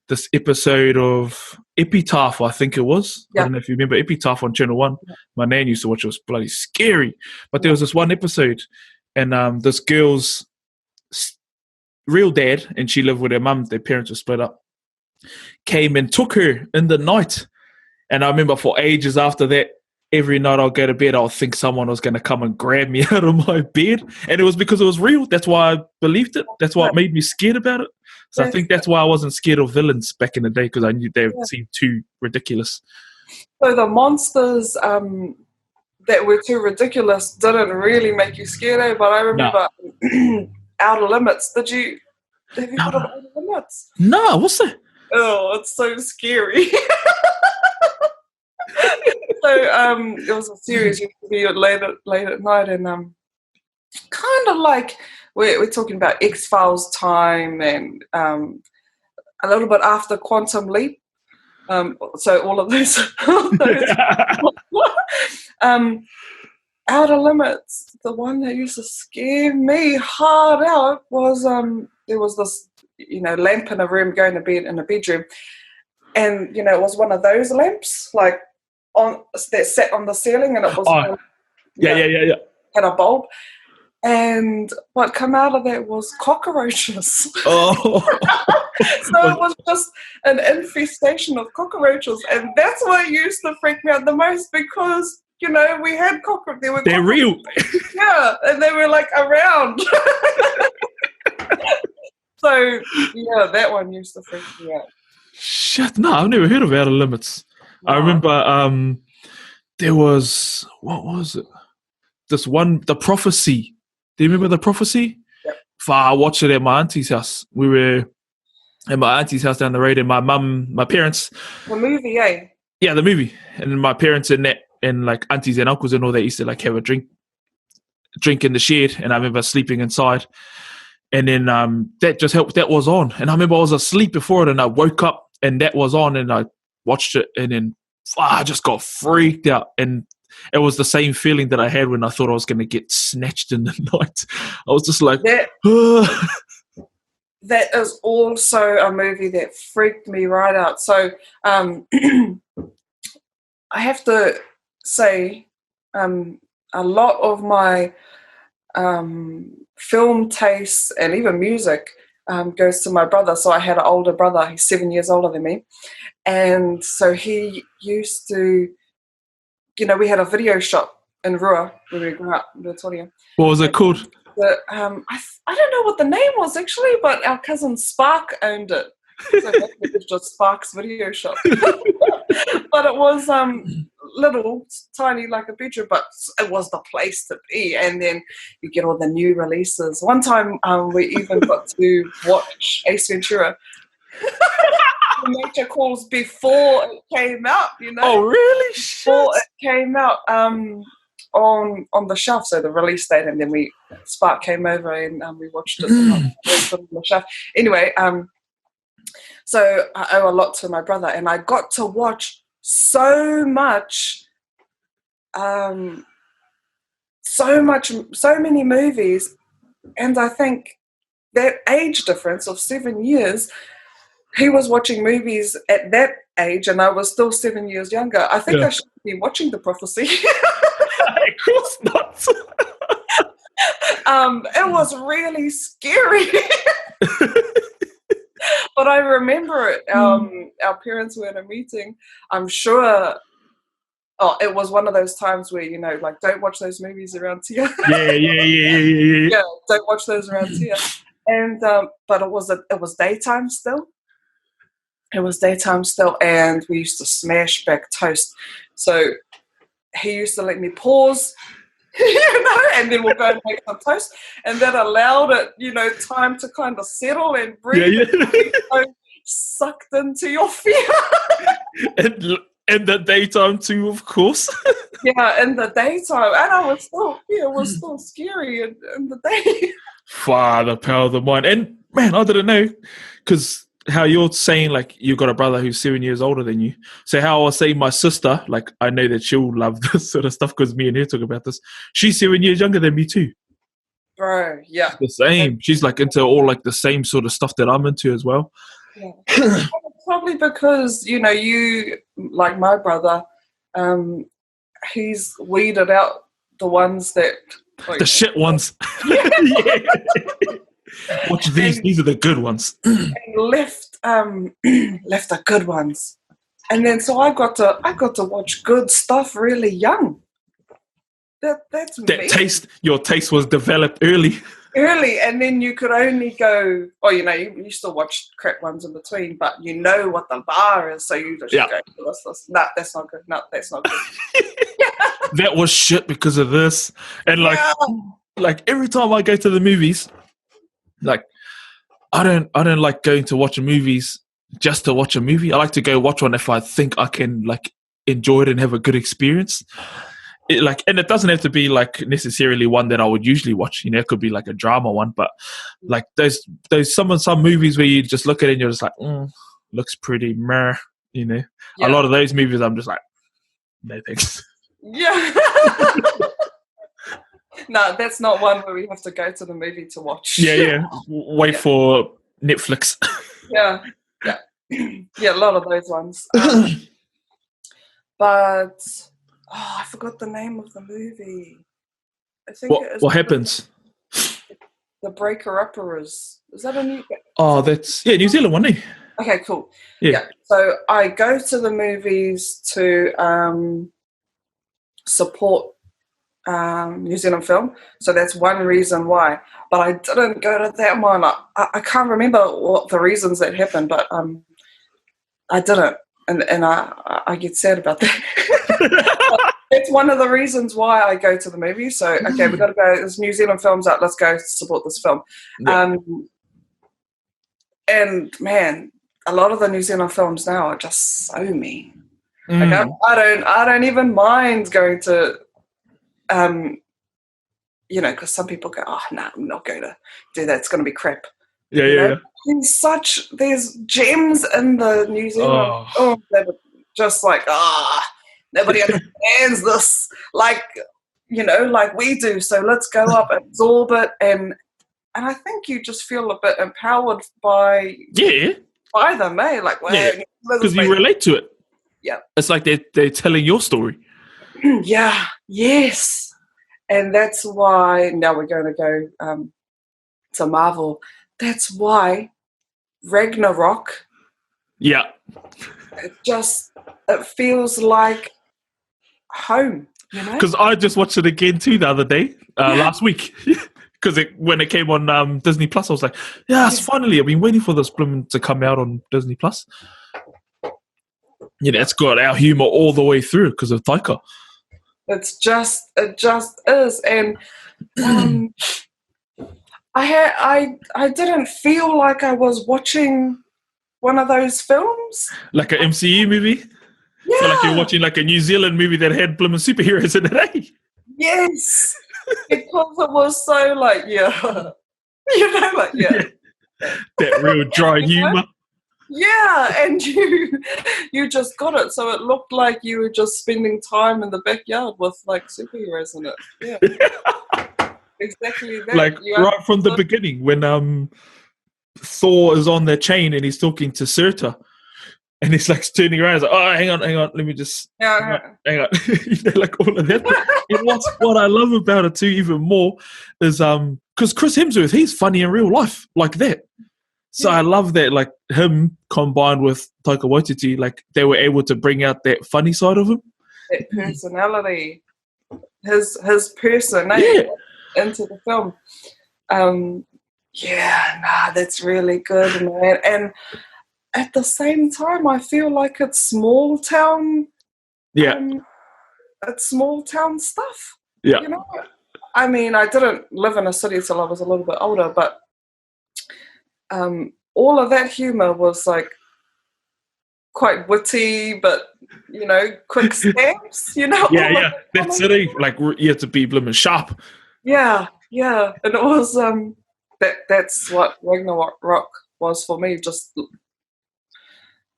this episode of Epitaph, I think it was. Yep. I don't know if you remember Epitaph on Channel 1. Yep. My nan used to watch it. It was bloody scary. But there was this one episode, and this girl's real dad, and she lived with her mum, their parents were split up, came and took her in the night. And I remember for ages after that, every night I'll go to bed, I'll think someone was going to come and grab me out of my bed. And it was because it was real. That's why I believed it. That's why it made me scared about it. So I think that's why I wasn't scared of villains back in the day, because I knew they seemed too ridiculous. So the monsters that were too ridiculous didn't really make you scared, but I remember Outer Limits. Have you heard of Outer Limits? No, what's that? Oh, it's so scary. So it was a series used to be late at night, and kind of like we're talking about X-Files time, and a little bit after Quantum Leap. So all of those Outer Limits. The one that used to scare me hard out was there was this lamp in a room going to bed in a bedroom, and it was one of those lamps like that sat on the ceiling, and it was had a bulb, and what came out of that was cockroaches. Oh. So it was just an infestation of cockroaches, and that's what used to freak me out the most, because we had cockroaches. They're real. Yeah, and they were like around. So that one used to freak me out. Shit, no, I've never heard of Outer Limits. No. I remember there was, what was it? This one, The Prophecy. Do you remember The Prophecy? Yep. I watched it at my auntie's house. We were and my auntie's house down the road, and my parents. The movie, eh? Yeah, the movie, and my parents and like aunties and uncles and all, they used to like have a drink in the shed, and I remember sleeping inside, and then that just helped. That was on, and I remember I was asleep before it, and I woke up, and that was on, and I watched it, and then I just got freaked out, and it was the same feeling that I had when I thought I was going to get snatched in the night. I was just like, that is also a movie that freaked me right out. So I have to say, a lot of my film tastes and even music goes to my brother. So I had an older brother. He's 7 years older than me. And so he used to, we had a video shop in Rua when we grew up in Victoria. What was it called? I don't know what the name was actually, but our cousin Spark owned it. So it was just Spark's video shop. But it was little, tiny, like a bedroom, but it was the place to be. And then you get all the new releases. One time we even got to watch Ace Ventura. Nature Calls before it came out, Oh, really? Before it came out on the shelf, so the release date, and then Spark came over and we watched it on the shelf. Anyway, so I owe a lot to my brother, and I got to watch so many movies, and I think that age difference of 7 years, he was watching movies at that age, and I was still 7 years younger. I think I should be watching The Prophecy. Of course not. It was really scary. But I remember it. Our parents were in a meeting. I'm sure. Oh, it was one of those times where like, don't watch those movies around here. Yeah. Yeah, don't watch those around here. And but it was daytime still. It was daytime still, and we used to smash back toast. So he used to let me pause, and then we'll go and make some toast, and that allowed it, time to kind of settle and breathe. Yeah. So sucked into your fear. And the daytime too, of course. Yeah, in the daytime, and I was still, it was still scary in the day. The power of the mind. And man, I didn't know, because how you're saying, like, you've got a brother who's 7 years older than you. So how I was saying my sister, like, I know that she'll love this sort of stuff because me and her talk about this. She's 7 years younger than me too. Bro, yeah. The same. She's like into all like the same sort of stuff that I'm into as well. Yeah. Probably because, you, like my brother, he's weeded out the ones that... Like, the shit ones. Yeah. Watch these. These are the good ones. And left the good ones, and then so I got to watch good stuff really young. That's that me. Your taste was developed early, and then you could only go. Oh, you still watch crap ones in between, but what the bar is, so you just go. No, that's not good. No, that's not good. That was shit because of this, and like every time I go to the movies. Like, I don't like going to watch movies just to watch a movie. I like to go watch one if I think I can like enjoy it and have a good experience. And it doesn't have to be like necessarily one that I would usually watch. It could be like a drama one, but like there's some movies where you just look at it and you're just like, looks pretty meh. Yeah. A lot of those movies I'm just like, no thanks. Yeah. No, that's not one where we have to go to the movie to watch. Yeah. Wait for Netflix. Yeah. Yeah, a lot of those ones. But I forgot the name of the movie. I think what happens? The Breaker-Uppers. Is that a new? Oh, that's New Zealand one, eh? Okay, cool. Yeah. So I go to the movies to support New Zealand film, so that's one reason why. But I didn't go to that one. I can't remember what the reasons that happened, but I didn't, and I get sad about that. It's one of the reasons why I go to the movie. So okay, we've got to go. There's New Zealand films out. Let's go support this film. Yeah. And man, a lot of the New Zealand films now are just so mean. Like I don't even mind going to, because some people go, oh no, I'm not going to do that. It's going to be crap. Yeah. There's gems in the New Zealand films that are just like, nobody understands this, like we do. So let's go up, absorb it, and I think you just feel a bit empowered by them, eh? Like, wow, because you relate to it. Yeah, it's like they're telling your story. Yeah, yes, and that's why now we're going to go to Marvel. That's why Ragnarok. Yeah, it feels like home. Because I just watched it again too the other day, last week. Because when it came on Disney Plus, I was like, yes, finally. I've been waiting for this to come out on Disney Plus. It's got our humor all the way through because of Taika. It just is, and I didn't feel like I was watching one of those films, like an MCU movie. Yeah, so like you're watching like a New Zealand movie that had blooming superheroes in it. Eh? Yes, because it was so like that real dry humor. Yeah, and you just got it. So it looked like you were just spending time in the backyard with like superheroes in it. Yeah, exactly that. Like right from the beginning when Thor is on the chain and he's talking to Surtur, and he's like turning around, he's like, "Oh, hang on, let me just hang on." Like all of that. And what I love about it too, even more, is because Chris Hemsworth, he's funny in real life like that. So I love that, like him combined with Taika Waititi, like they were able to bring out that funny side of him, that personality, his person into the film. That's really good, man. And at the same time, I feel like it's small town. It's small town stuff. Yeah, I mean, I didn't live in a city till I was a little bit older, but. All of that humor was like quite witty, but quick stamps. Yeah. That's it. Like you have to be blooming sharp. Yeah, and it was that's what Ragnarok was for me. Just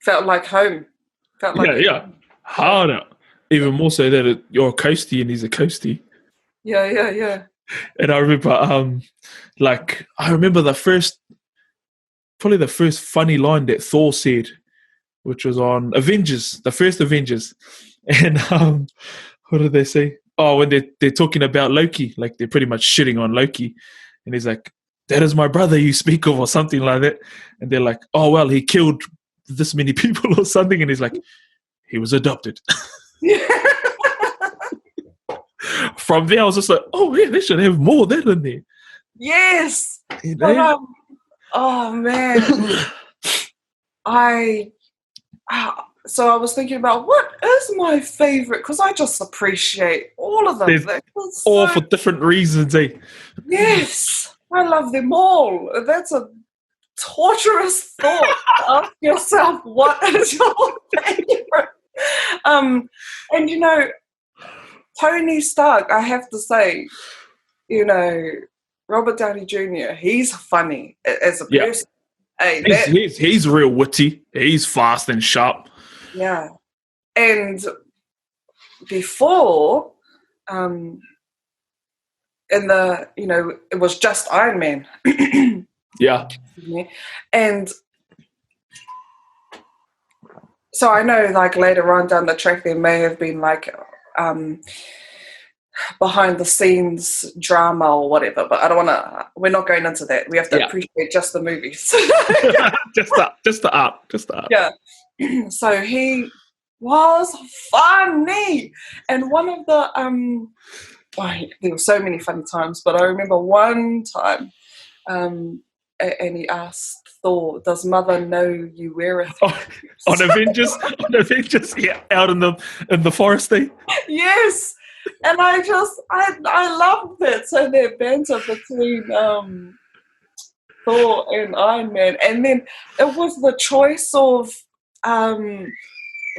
felt like home. Felt like harder. Even more so that you're a coastie and he's a coastie. Yeah. And I remember, probably the first funny line that Thor said, which was on Avengers, the first Avengers. And what did they say? Oh, when they're talking about Loki, like they're pretty much shitting on Loki. And he's like, "That is my brother you speak of," or something like that. And they're like, "Oh, well, he killed this many people," or something. And he's like, "He was adopted." From there, I was just like, "Oh, yeah, they should have more of that in there." Yes. But, oh man, so I was thinking about what is my favorite, because I just appreciate all of them. All for different reasons, eh? Yes, I love them all. That's a torturous thought. Ask yourself, what is your favorite? And Tony Stark, I have to say, Robert Downey Jr., he's funny as a person. Hey, he's real witty. He's fast and sharp. Yeah. And before, it was just Iron Man. Yeah. And so I know, like, later on down the track, there may have been, like, behind the scenes drama or whatever, but we're not going into that. We have to appreciate just the movies. just the art. Yeah. So he was funny. And one of the there were so many funny times, but I remember one time and he asked Thor, "Does Mother know you wear a on Avengers, out in the forest there?" Yes. And I loved it. So their banter between Thor and Iron Man, and then it was the choice of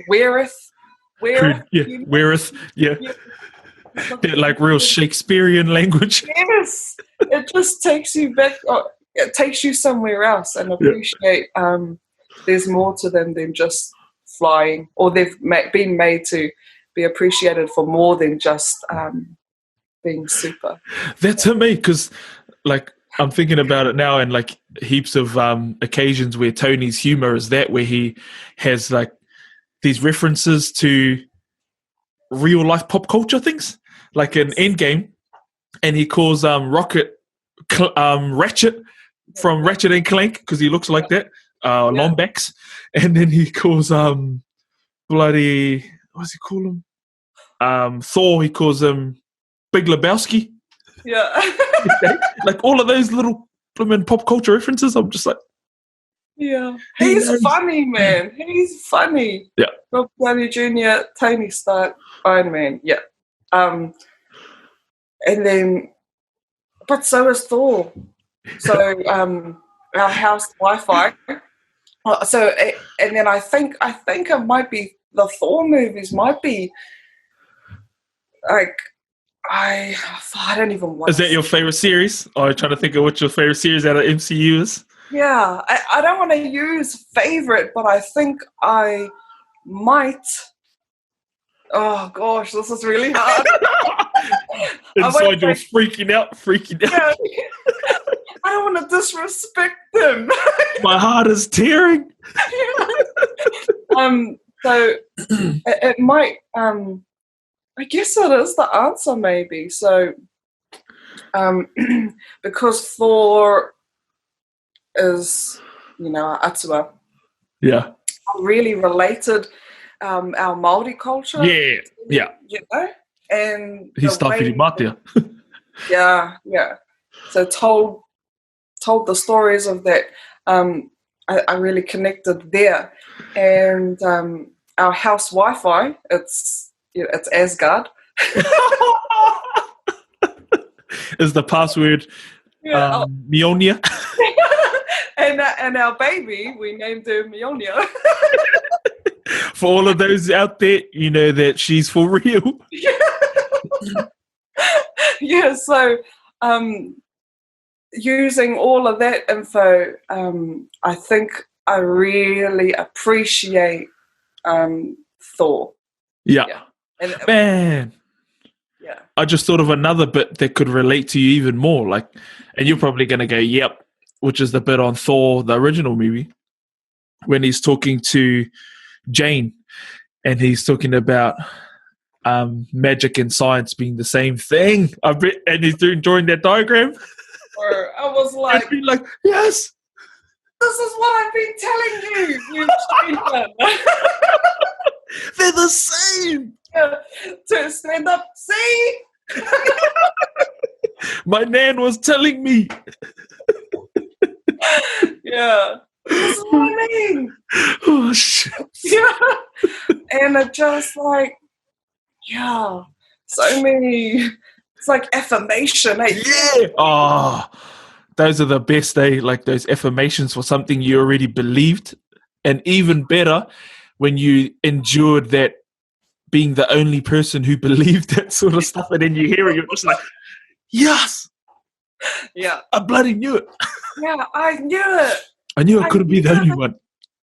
Wereth, Yeah, you know? whereas, yeah, Yeah, that like real Shakespearean language. yes, it just takes you back. It takes you somewhere else, and Yeah. appreciate. There's more to them than just flying, or they've been made to be appreciated for more than just being super. That's to me, because like I'm thinking about it now, and like heaps of occasions where Tony's humor is that, where he has like these references to real life pop culture things, like in Endgame, and he calls Rocket Ratchet from Ratchet and Clank because he looks like that, Yeah. Lombax, and then he calls bloody, what does he call him? Thor, he calls him Big Lebowski. Yeah. Like all of those little pop culture references, I'm just like, Yeah. he He's knows. funny, man. He's funny. Yeah. Rob Downey Jr., Tony Stark, Iron Man. Yeah. And then, but so is Thor. So our house Wi-Fi. And then I think it might be the Thor movies might be like I don't even want. Is that your favorite series? Or are you trying to think of what your favorite series out of MCU is? Yeah, I don't want to use favorite, but I think I might. Oh gosh, this is really hard. Inside you're freaking out. Yeah, I don't want to disrespect them. My heart is tearing. So it might. I guess it is the answer, maybe. So, because Thor is, Atua. Yeah. Really related our Māori culture. Yeah. You know? And He's Tawhiri Mātea. Yeah. So told the stories of that. I really connected there. And our house Wi-Fi, it's Asgard. Is the password Mjolnir? and our baby, we named her Mjolnir. For all of those out there, you know that she's for real. Yeah, so using all of that info, I think I really appreciate Thor. Yeah. And, man. Yeah. I just thought of another bit that could relate to you even more. Like, and you're probably going to go, yep, which is the bit on Thor, the original movie, when he's talking to Jane and he's talking about magic and science being the same thing. And he's drawing that diagram. Or I was like, yes, this is what I've been telling you. They're the same. Yeah. To stand up, see? My nan was telling me. Yeah. This is what I mean. Oh, shit. Yeah. And it just so many, it's like affirmation. Yeah. Oh, those are the best, like those affirmations for something you already believed. And even better, when you endured that being the only person who believed that sort of stuff, and then you hear it, you're just like, yes. Yeah. I bloody knew it. Yeah, I knew it. I knew I couldn't be the only one.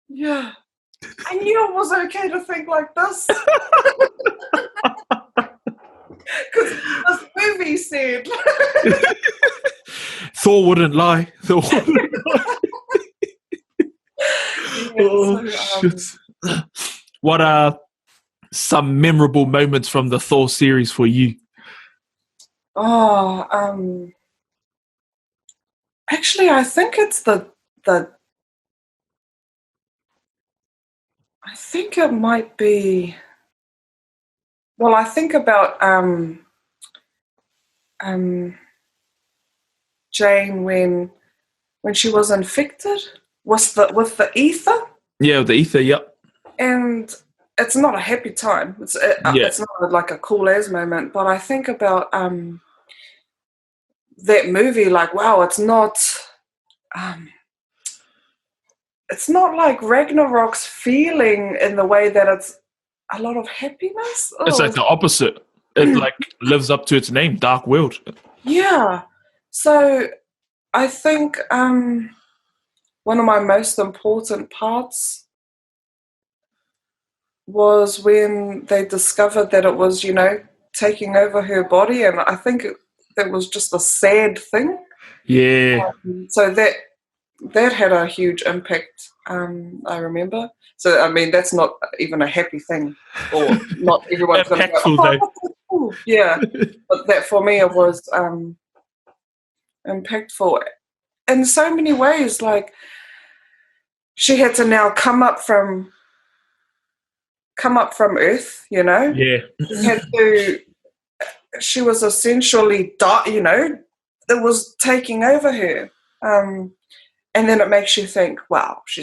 Yeah. I knew it was okay to think like this. Because this movie said. Thor wouldn't lie. Oh, shit. What are some memorable moments from the Thor series for you? Oh, actually, I think it's the. I think it might be. Well, I think about Jane when she was infected with the ether. Yeah, the ether. Yep. And it's not a happy time. It's not like a cool as moment. But I think about that movie. Like, wow, it's not it's not like Ragnarok's feeling in the way that it's a lot of happiness. It's like the opposite. It like lives up to its name, Dark World. Yeah. So I think one of my most important parts was when they discovered that it was, taking over her body, and I think that was just a sad thing. Yeah. So that had a huge impact, I remember. So, I mean, that's not even a happy thing, or not everyone's going to go, Impactful, oh, though. that's cool. Yeah. But that, for me, it was impactful in so many ways. Like, she had to now come up from Earth, Yeah. She was essentially, it was taking over her. And then it makes you think, wow, she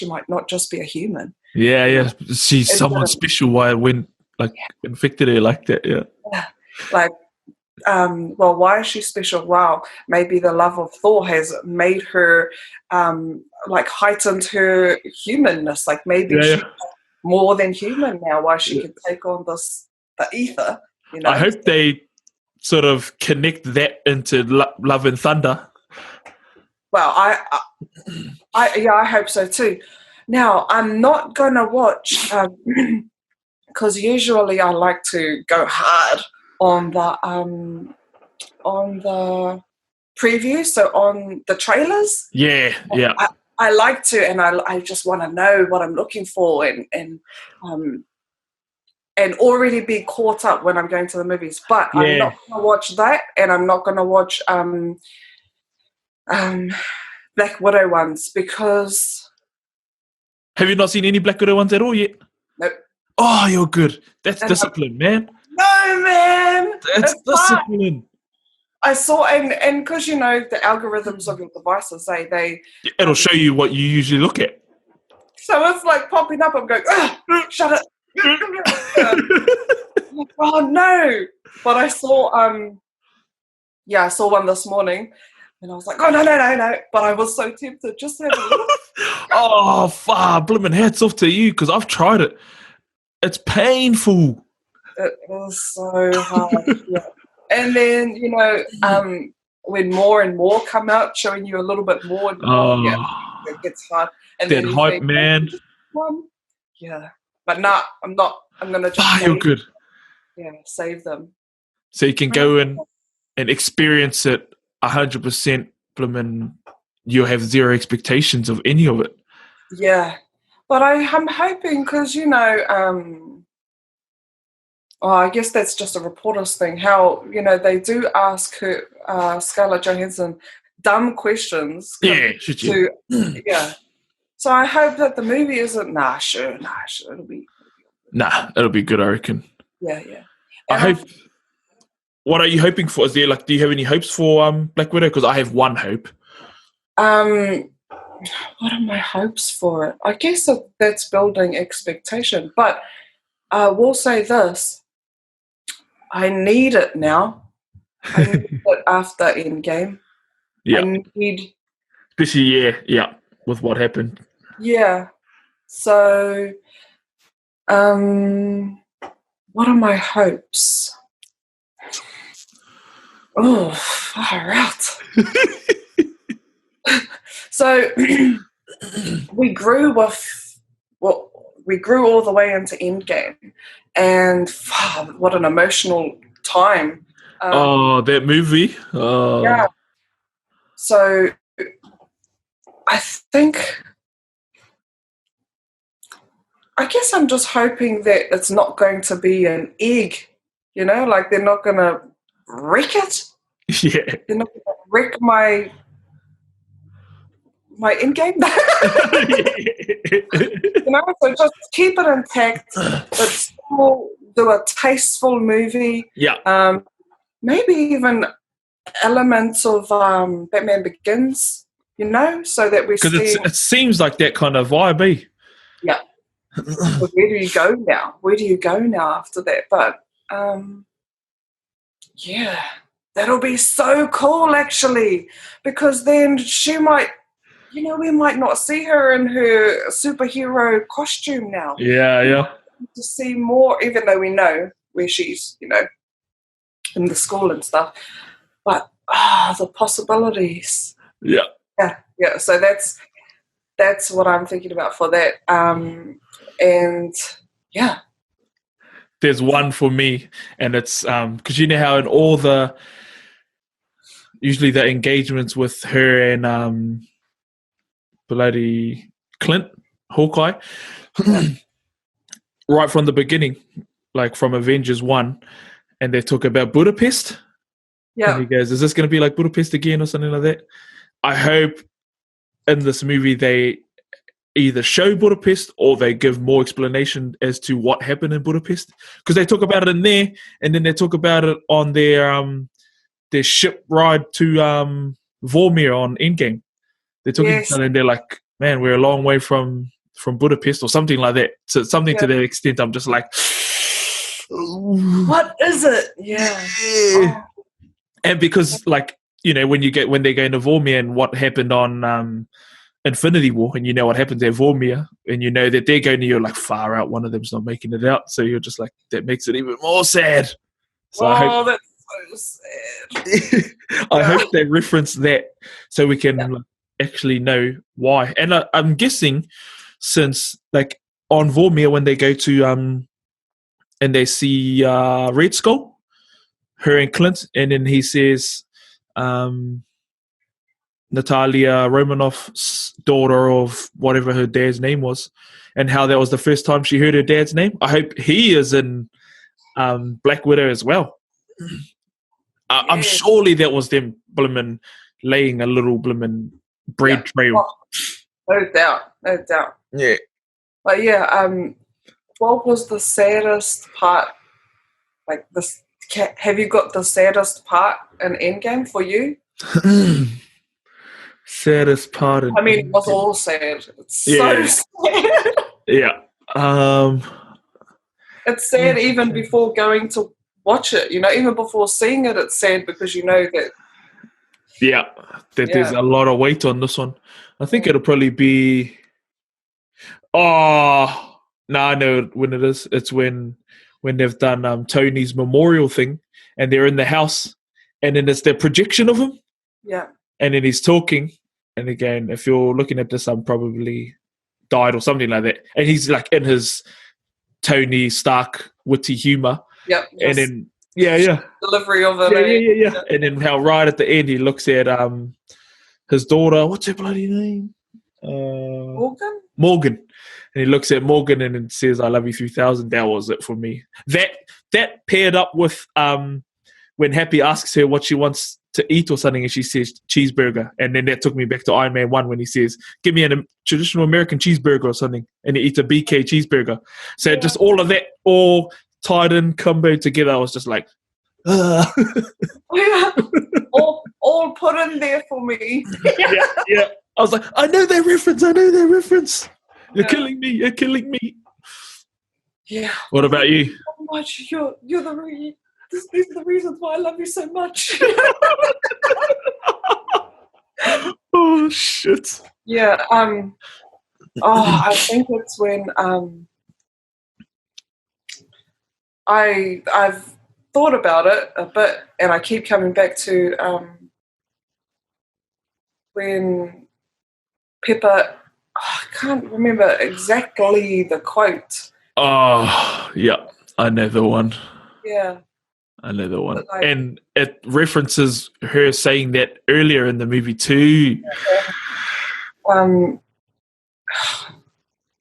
might not just be a human. Yeah. She's someone special. Why when like infected her like that? Yeah. Like, well, why is she special? Wow, maybe the love of Thor has made her, like, heightened her humanness. Like, maybe she's more than human now. Why she can take on the ether? I hope they sort of connect that into Love and Thunder. Well, I hope so too. Now, I'm not gonna watch because usually I like to go hard on the previews, so on the trailers. Yeah. I like to, and I just want to know what I'm looking for, and already be caught up when I'm going to the movies. But I'm not gonna watch that, and I'm not gonna watch Black Widow ones, because... Have you not seen any Black Widow ones at all yet? Nope. Oh, you're good. That's discipline, man. No, man. That's discipline. I saw, and because the algorithms of your devices, it'll show you what you usually look at. So it's like popping up. I'm going, shut it. Oh no! But I saw, I saw one this morning, and I was like, oh no! But I was so tempted just to have a look. Oh, blimmin' hats off to you, because I've tried it. It's painful. It was so hard. Yeah. And then, when more and more come out, showing you a little bit more and more, it gets hard. And that then hype, man. Yeah. But no, I'm not. I'm going to just you're good. Yeah, save them. So you can go in and experience it 100%, and you'll have zero expectations of any of it. Yeah. But I'm hoping, because, I guess that's just a reporter's thing, how, they do ask her, Scarlett Johansson, dumb questions. Yeah, should you? Yeah. So I hope that the movie isn't, sure, it'll be. It'll be good, I reckon. Yeah. I hope. What are you hoping for? Is there, do you have any hopes for Black Widow? Because I have one hope. What are my hopes for it? I guess that's building expectation. But we'll say this. I need it now. I need it after Endgame. Yeah. I need... Especially, with what happened. Yeah. So, what are my hopes? Oh, far out. So, we grew all the way into Endgame, and what an emotional time. That movie. Yeah. So, I guess I'm just hoping that it's not going to be an egg, like they're not going to wreck it. Yeah. They're not going to wreck my Endgame. So just keep it intact, but still do a tasteful movie. Yeah. Maybe even elements of Batman Begins, so that we see... Because it seems like that kind of vibe, eh? Yeah. Where do you go now? Where do you go now after that? But, yeah. That'll be so cool, actually, because then she might, we might not see her in her superhero costume now. Yeah. To see more, even though we know where she's, in the school and stuff. But the possibilities. Yeah. Yeah. So that's what I'm thinking about for that. And yeah. There's one for me, and it's because you know how in all usually the engagements with her and bloody Clint, Hawkeye, right from the beginning, like from Avengers 1, and they talk about Budapest. Yeah. And he goes, is this going to be like Budapest again or something like that? I hope in this movie they either show Budapest or they give more explanation as to what happened in Budapest. Because they talk about it in there, and then they talk about it on their ship ride to Vormir on Endgame. They're talking Yes. and they're like, man, we're a long way from Budapest or something like that. So something to that extent, I'm just like, what is it? Yeah. Oh. And because like, when they go into Vormir and what happened on Infinity War, and you know what happens at Vormir, and you know that they're going to, you're like, far out, one of them's not making it out. So you're just like, that makes it even more sad. So that's so sad. I hope they reference that so we can actually know why. And I'm guessing since like on Vormir, when they go to and they see Red Skull, her and Clint, and then he says Natalia Romanoff's daughter of whatever her dad's name was, and how that was the first time she heard her dad's name. I hope he is in Black Widow as well. I'm surely that was them blimmin' laying a little blimmin' bread trail. Oh, no doubt. Yeah. But yeah, what was the saddest part? Like this, have you got the saddest part in Endgame for you? Saddest part. I mean, it was all sad. It's so sad. Yeah. It's sad even before going to watch it. Even before seeing it, it's sad because you know that. Yeah, there's a lot of weight on this one. I think it'll probably be. Oh, no, I know when it is. It's when they've done Tony's memorial thing, and they're in the house, and then it's the projection of him. Yeah. And then he's talking, and again, if you're looking at this, I'm probably died or something like that. And he's like in his Tony Stark witty humor. Yep. And then delivery of it. Yeah. And then how right at the end he looks at his daughter. What's her bloody name? Morgan. And he looks at Morgan and then says, "I love you 3000." That was it for me. That paired up with when Happy asks her what she wants to eat or something, and she says cheeseburger, and then that took me back to Iron Man 1 when he says, "Give me a traditional American cheeseburger or something," and he eats a BK cheeseburger. So just all of that, all tied in, combo together. I was just like, all put in there for me. yeah. I was like, I know that reference. You're killing me. Yeah. What about you? So much. You're the these are the reasons why I love you so much. Oh shit. Yeah. I think it's when I've thought about it a bit, and I keep coming back to when Pepper. I can't remember exactly the quote. Oh yeah, I know the one. Yeah. I know the one. And it references her saying that earlier in the movie too.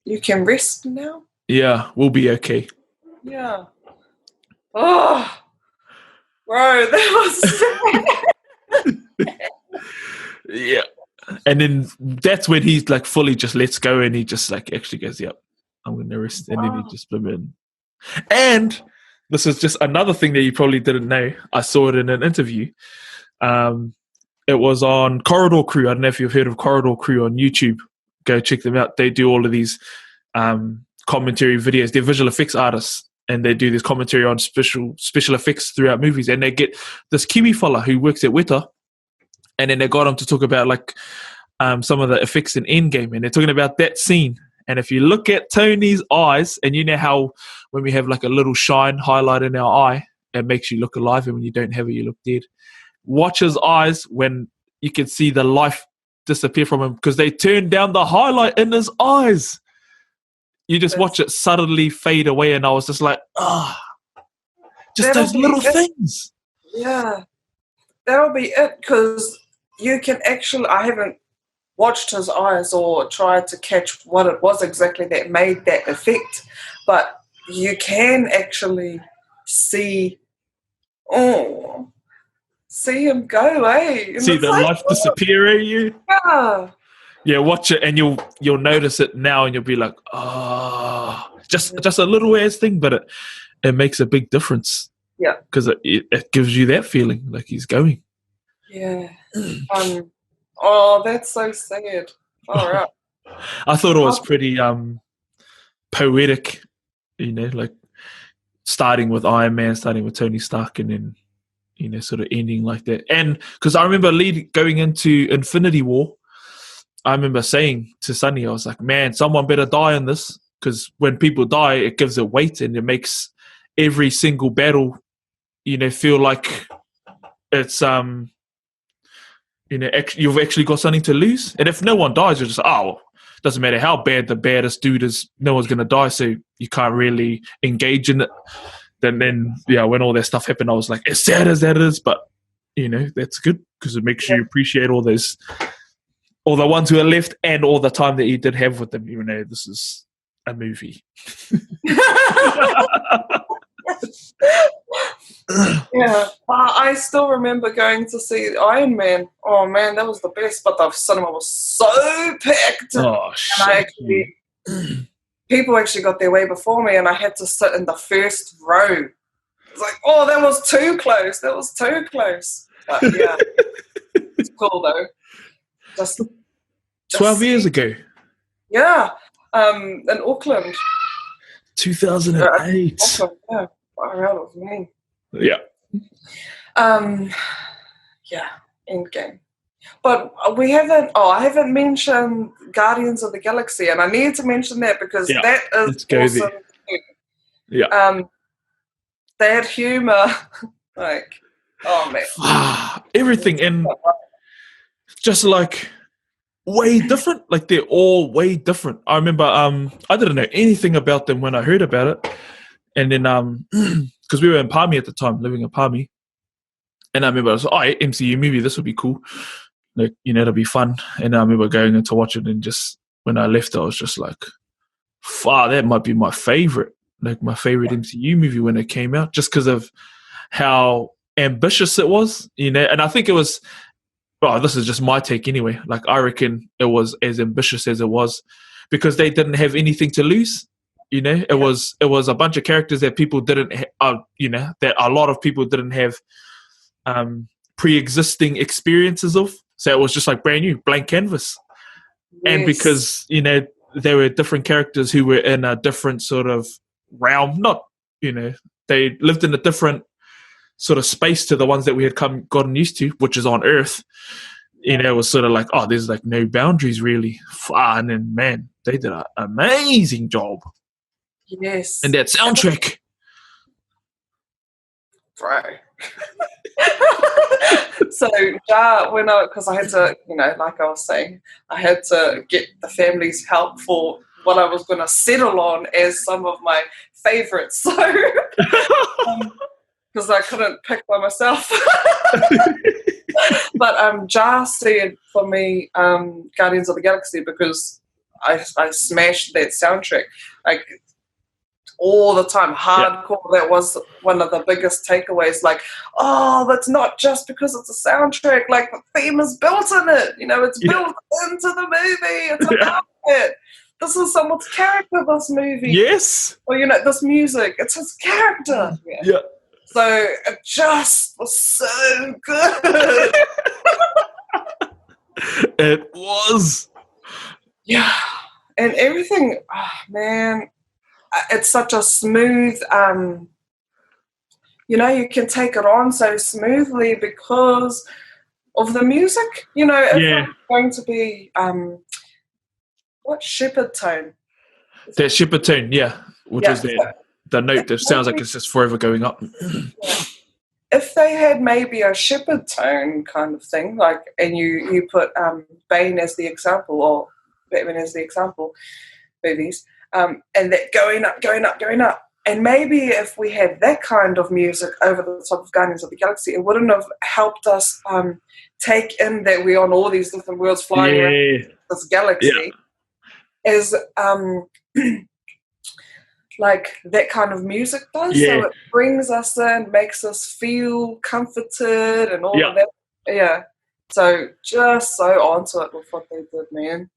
You can rest now? Yeah, we'll be okay. Yeah. Oh, bro, that was sad. Yeah. And then that's when he's like fully just lets go, and he just like actually goes, "Yep, I'm going to rest." And then he just blim in. And this is just another thing that you probably didn't know. I saw it in an interview. It was on Corridor Crew. I don't know if you've heard of Corridor Crew on YouTube. Go check them out. They do all of these commentary videos. They're visual effects artists, and they do this commentary on special effects throughout movies, and they get this Kiwi fella who works at Weta, and then they got him to talk about like some of the effects in Endgame, and they're talking about that scene. And if you look at Tony's eyes, and you know how when we have like a little shine highlight in our eye, it makes you look alive, and when you don't have it, you look dead. Watch his eyes when you can see the life disappear from him because they turned down the highlight in his eyes. You just watch it suddenly fade away, and I was just like, just those little things. Yeah, that'll be it, because you can actually, I haven't watched his eyes or tried to catch what it was exactly that made that effect, but you can actually see him go, eh? See the life disappear, you? Yeah. Yeah, watch it, and you'll notice it now, and you'll be like, just a little ass thing, but it makes a big difference. Yeah, because it gives you that feeling like he's going. Yeah. That's so sad. All right. I thought it was pretty poetic, like starting with Iron Man, starting with Tony Stark, and then sort of ending like that. And because I remember going into Infinity War, I remember saying to Sonny, I was like, man, someone better die in this, because when people die, it gives it weight, and it makes every single battle, feel like it's you've actually got something to lose. And if no one dies, you're just doesn't matter how bad the baddest dude is, no one's gonna die, so you can't really engage in it. Then when all that stuff happened, I was like, as sad as that is, but that's good, because it makes you appreciate all the ones who are left, and all the time that you did have with them, even though this is a movie. Yeah, I still remember going to see Iron Man. Oh man, that was the best, but the cinema was so packed. Oh shit. People actually got their way before me, and I had to sit in the first row. It's like, that was too close. But yeah, it's cool though. Just 12 years ago. Yeah, in Auckland. 2008. Auckland, yeah. Far out of me. Yeah. Yeah, Endgame. But I haven't mentioned Guardians of the Galaxy, and I need to mention that because that is awesome. Yeah. That humor, like, oh man. Everything, and just like way different. Like they're all way different. I remember I didn't know anything about them when I heard about it. And then because we were in Palmy at the time, living in Palmy. And I remember I was like, MCU movie, this would be cool. Like, it'll be fun. And I remember going in to watch it, and just when I left, I was just like, that might be my favorite. Like my favorite MCU movie when it came out, just because of how ambitious it was, And I think it was, this is just my take anyway. Like I reckon it was as ambitious as it was because they didn't have anything to lose. It was a bunch of characters that people didn't, that a lot of people didn't have pre-existing experiences of. So it was just like brand new, blank canvas. Yes. And because, there were different characters who were in a different sort of realm, they lived in a different sort of space to the ones that we had gotten used to, which is on Earth. It was sort of like, there's like no boundaries really. And then, man, they did an amazing job. Yes. And that soundtrack. Right. So, because I had to, like I was saying, I had to get the family's help for what I was going to settle on as some of my favorites. So, because I couldn't pick by myself. But Jar said for me, Guardians of the Galaxy, because I smashed that soundtrack. Like, all the time, hardcore. That was one of the biggest takeaways. Like, that's not just because it's a soundtrack. Like, the theme is built in it. It's built into the movie. It's about it. This is someone's character. This movie. Yes. Or this music. It's his character. Yeah. So it just was so good. It was. Yeah, and everything. Oh, man. it's such a smooth. You can take it on so smoothly because of the music. If it's going to be what shepherd tone? That shepherd tone, which is the note that sounds like it's just forever going up. If they had maybe a shepherd tone kind of thing, and you put Bane as the example or Batman as the example, movies, and that going up, going up, going up. And maybe if we had that kind of music over the top of Guardians of the Galaxy, it wouldn't have helped us take in that we're on all these different worlds flying around this galaxy. As like that kind of music does. So it brings us in, makes us feel comforted and all of that. Yeah. So just so onto it with what they did, man.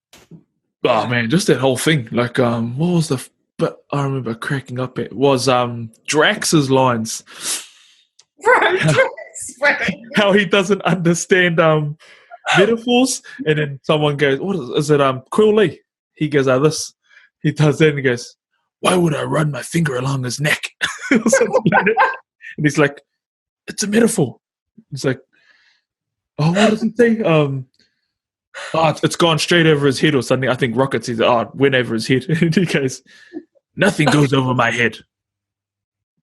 Oh man, just that whole thing. Like what was the but I remember cracking up at was Drax's lines. How he doesn't understand metaphors, and then someone goes, "What is it? Quill Lee." He goes, "This." He does that, and he goes, "Why would I run my finger along his neck?" Or something like that. And he's like, "It's a metaphor." He's like, "Oh, what does he say?" It's gone straight over his head or something. I think Rocket says, it went over his head. And he goes, "Nothing goes over my head.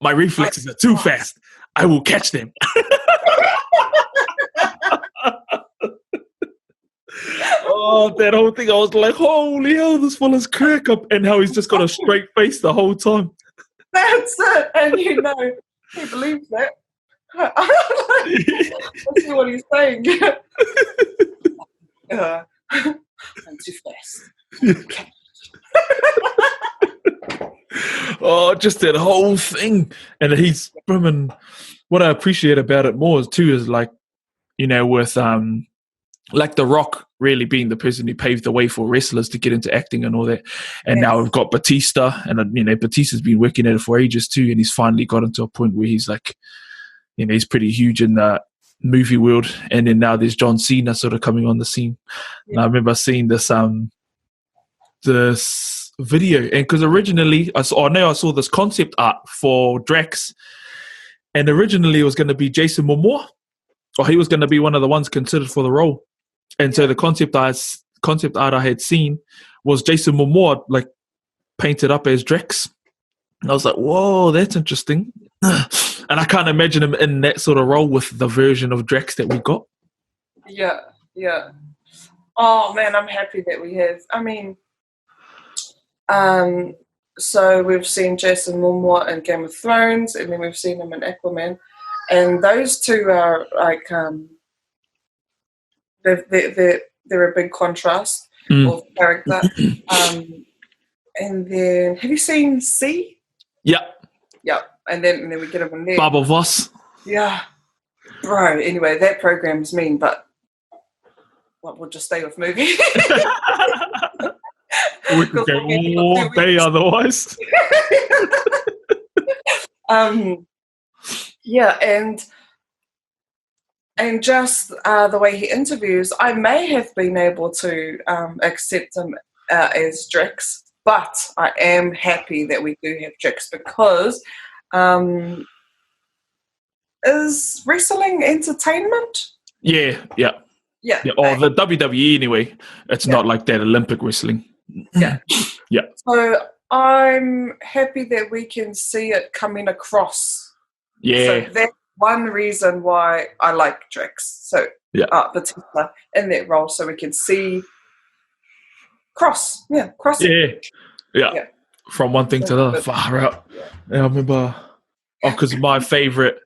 My reflexes are too fast. I will catch them." That whole thing, I was like, holy hell, this fella's crack up. And how he's just got a straight face the whole time. That's it. And he believes that. Let's see what he's saying. I'm too fast. Just that whole thing. And he's what I appreciate about it more too is like, with like The Rock really being the person who paved the way for wrestlers to get into acting and all that. And now we've got Batista, and Batista's been working at it for ages too, and he's finally gotten to a point where he's like, he's pretty huge in the movie world. And then now there's John Cena sort of coming on the scene. And I remember seeing this video, and because originally I saw this concept art for Drax, and originally it was going to be Jason Momoa, or he was going to be one of the ones considered for the role. And so the concept art I had seen was Jason Momoa like painted up as Drax. And I was like, whoa, that's interesting. And I can't imagine him in that sort of role with the version of Drax that we got. Yeah. Oh man, I'm happy that we have. I mean, so we've seen Jason Momoa in Game of Thrones, and then we've seen him in Aquaman, and those two are like they're a big contrast of character. And then have you seen C? Yeah. And then we get him in there. Baba Voss. Yeah. Bro, anyway, that program's mean, but we'll just stay with movie. We could go all day otherwise. And just the way he interviews, I may have been able to accept him as Drax, but I am happy that we do have Drax because is wrestling entertainment? Yeah. Or the WWE anyway. It's not like that Olympic wrestling. Yeah. Yeah. So I'm happy that we can see it coming across. Yeah. So that's one reason why I like Drax. So Batista in that role, so we can see crossing. Yeah. From one thing to the other, far out. Yeah, I remember. Because my favorite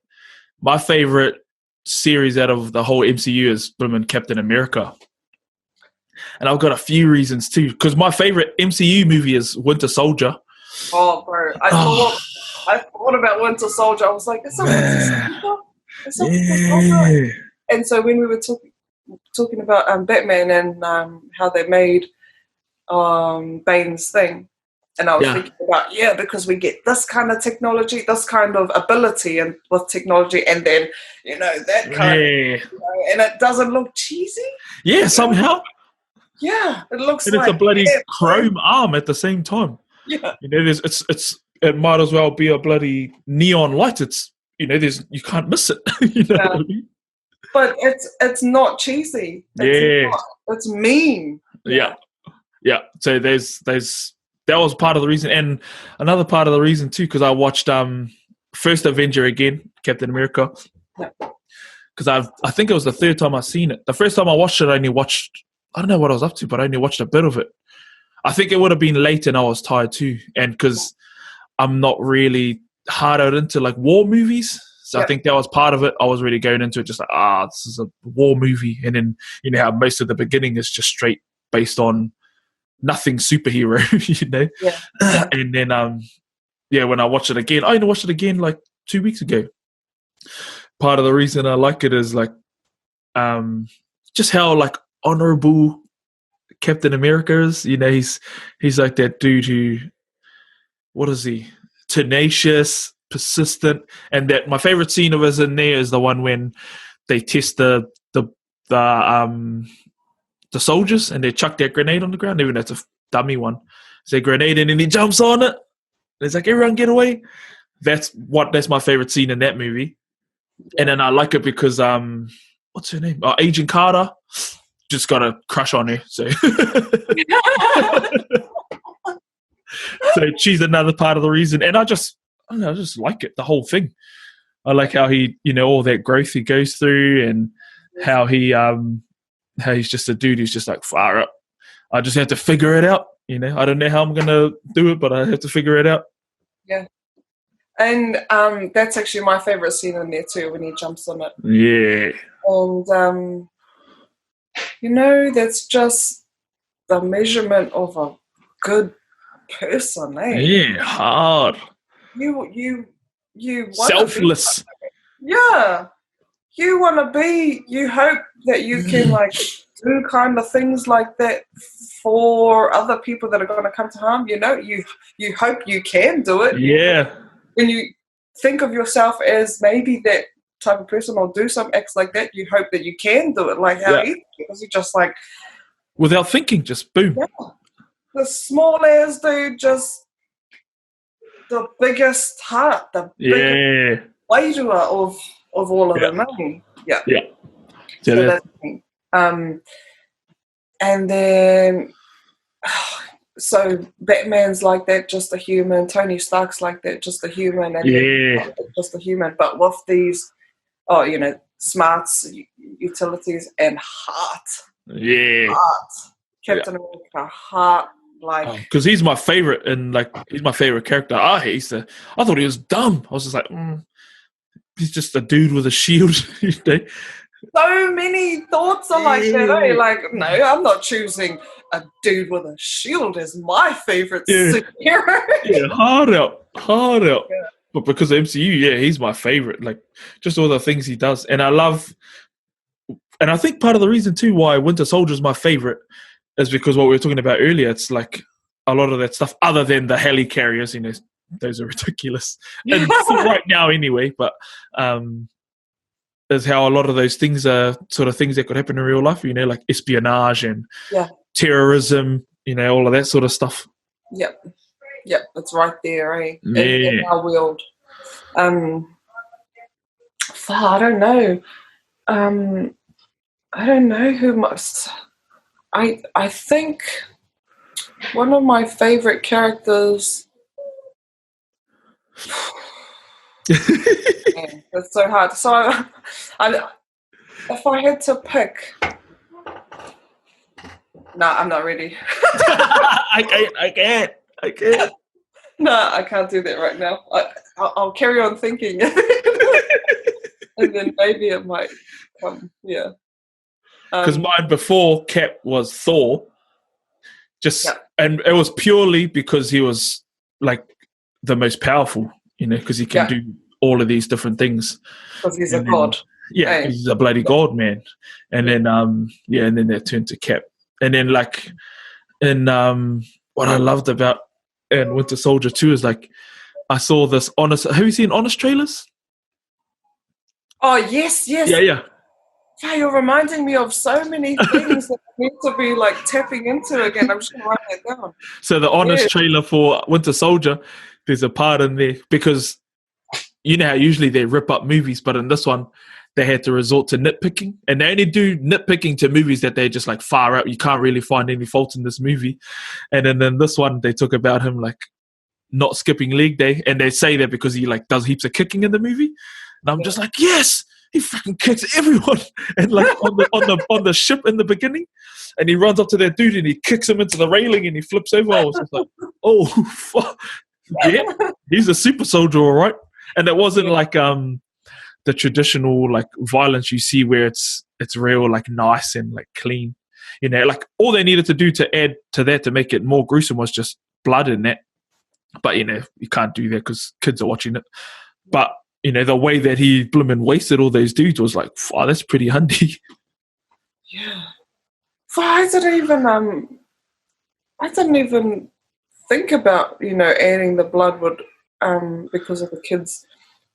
series out of the whole MCU is Captain America. And I've got a few reasons too. Because my favorite MCU movie is Winter Soldier. Oh, bro. I thought about Winter Soldier. I was like, it's not Winter Soldier. Winter Soldier. And so when we were talking about Batman and how they made Bane's thing, and I was thinking about, because we get this kind of technology, this kind of ability and with technology, and then, that kind of, and it doesn't look cheesy. Yeah, somehow. Yeah, it looks and like... it's a bloody chrome arm at the same time. Yeah. There's it might as well be a bloody neon light. It's you can't miss it. What I mean? But it's not cheesy. It's mean. Yeah. So there's that was part of the reason, and another part of the reason too, because I watched first Avenger again, Captain America. Because I think it was the third time I've seen it. The first time I watched it, I don't know what I was up to, but I only watched a bit of it. I think it would have been late and I was tired too. And because I'm not really hard out into like war movies. So I think that was part of it. I was really going into it just like, this is a war movie. And then, how most of the beginning is just straight based on nothing superhero, Yeah. And then, when I watched it again, I only watched it again like 2 weeks ago. Part of the reason I like it is like, just how like honorable Captain America is. He's like that dude who, what is he? Tenacious, persistent, and that my favorite scene of his in there is the one when they test the soldiers and they chuck that grenade on the ground. Even that's a dummy one. It's a grenade and then he jumps on it. It's like, everyone get away. That's my favorite scene in that movie. And then I like it because what's her name? Agent Carter. Just got a crush on her. So so she's another part of the reason. And I just like it, the whole thing. I like how he, all that growth he goes through, and how he's just a dude who's just like, far up. I just have to figure it out. I don't know how I'm gonna do it, but I have to figure it out. Yeah. And that's actually my favorite scene in there too, when he jumps on it. Yeah. And that's just the measurement of a good person, eh? Yeah, hard. You selfless. Yeah. You want to be. You hope that you can like do kind of things like that for other people that are going to come to harm. You hope you can do it. Yeah. When you think of yourself as maybe that type of person or do some acts like that, you hope that you can do it. Like how because you just like without thinking, just boom. Yeah. The small ass dude, just the biggest heart, the biggest waiter of all of them. Yeah. Yeah. So that's the thing. And then so Batman's like that, just a human. Tony Stark's like that, just a human. And just a human. But with these, smarts, utilities, and heart. Yeah. Heart. Captain America, heart. Like, because he's my favorite, and like he's my favorite character. I thought he was dumb. I was just like, he's just a dude with a shield. So many thoughts are like that, eh? Like, no, I'm not choosing a dude with a shield as my favorite superhero. Yeah, hard out. Yeah. But because of MCU, he's my favorite. Like, just all the things he does. And I think part of the reason too why Winter Soldier is my favorite is because what we were talking about earlier, it's like a lot of that stuff, other than the heli carriers, those are ridiculous. And right now anyway, but is how a lot of those things are sort of things that could happen in real life, like espionage and terrorism, all of that sort of stuff. Yep, it's right there, eh? In our world. I don't know. I don't know who must. I think one of my favorite characters. Man, that's so hard. So, if I had to pick, I'm not ready. I can't. No, I can't do that right now. I'll carry on thinking, and then maybe it might come. Yeah. Because mine before Cap was Thor, and it was purely because he was like the most powerful, because he can do all of these different things. Because he's a god. Yeah, he's a bloody god, man. And then and then that turned to Cap. And then like in what I loved about in Winter Soldier 2 is like I saw this Honest. Have you seen Honest trailers? Oh yes. Yeah. Yeah, you're reminding me of so many things that I need to be like tapping into again. I'm just gonna write that down. So the honest trailer for Winter Soldier, there's a part in there because you know how usually they rip up movies, but in this one they had to resort to nitpicking, and they only do nitpicking to movies that they're just like far out. You can't really find any fault in this movie, and then in this one they talk about him like not skipping leg day, and they say that because he like does heaps of kicking in the movie, and I'm just like, yes, he fucking kicks everyone, and like on the ship in the beginning, and he runs up to that dude and he kicks him into the railing and he flips over. I was just like, oh fuck, yeah, he's a super soldier, all right. And it wasn't like the traditional like violence you see where it's real like nice and like clean, you know, like all they needed to do to add to that to make it more gruesome was just blood in that. But you know, you can't do that because kids are watching it. But you know, the way that he bloomin' wasted all those dudes was like, wow, that's pretty handy. Yeah. I didn't even think about, you know, adding the blood would because of the kids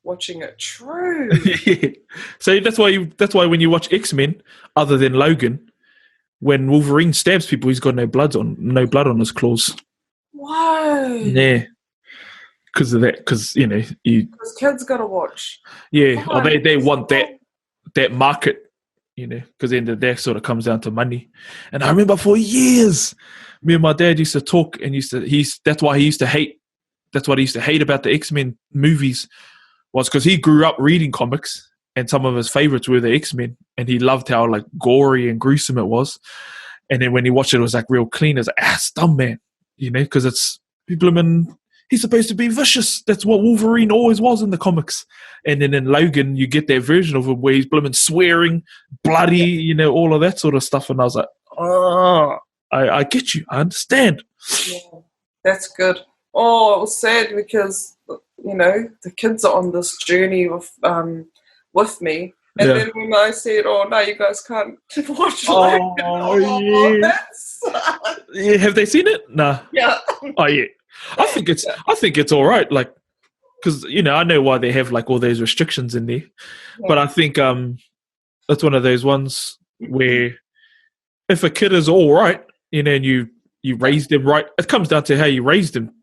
watching it. True. Yeah. So that's why when you watch X-Men, other than Logan, when Wolverine stabs people, he's got no blood on his claws. Why? Yeah. Because of that, because you know, because kids gotta watch. Yeah, or they want that market, you know, because then that sort of comes down to money. And I remember for years, me and my dad used to talk, and that's why he used to hate. That's what he used to hate about the X-Men movies, was because he grew up reading comics, and some of his favorites were the X-Men, and he loved how like gory and gruesome it was. And then when he watched it, it was like real clean. It's like, it's dumb, man, you know, because it's he's supposed to be vicious. That's what Wolverine always was in the comics. And then in Logan, you get that version of him where he's blooming swearing, bloody, you know, all of that sort of stuff. And I was like, oh, I get you. I understand. Yeah, that's good. Oh, it was sad because, you know, the kids are on this journey with me. And then when I said, oh, no, you guys can't watch Logan. Oh, yeah. Yeah. Have they seen it? Nah. Yeah. Oh, yeah. I think it's all right, like, because you know I know why they have like all those restrictions in there, but I think that's one of those ones where if a kid is all right, you know, and you raise them right, it comes down to how you raise them.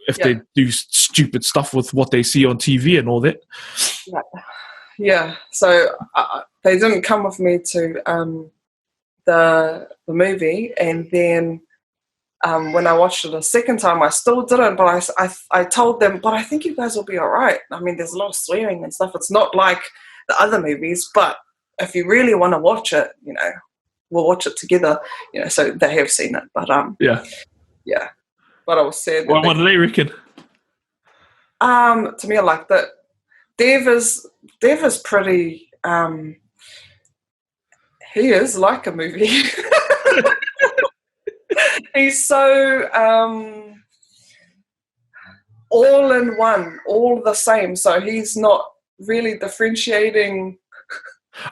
If they do stupid stuff with what they see on TV and all that, So they didn't come with me to the movie, and then. When I watched it a second time, I still didn't, but I told them, but I think you guys will be all right. I mean, there's a lot of swearing and stuff. It's not like the other movies, but if you really want to watch it, you know, we'll watch it together, you know, so they have seen it. But, yeah. But I was sad. What do they reckon? To me, I liked it. Dev is pretty, he is like a movie. He's so all in one, all the same. So he's not really differentiating.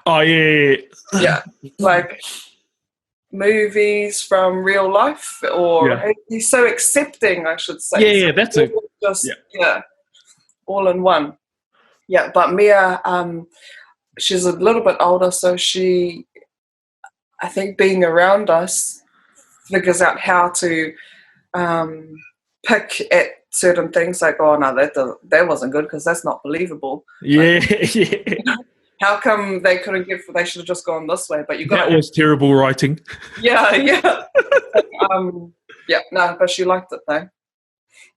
Oh, yeah. Yeah, like movies from real life, or he's so accepting, I should say. Yeah, so that's all in one. Yeah, but Mia, she's a little bit older, so she, I think, being around us, figures out how to pick at certain things, like, oh no, that wasn't good because that's not believable. Yeah, How come they couldn't they should have just gone this way? But that was terrible writing. Yeah. But she liked it though.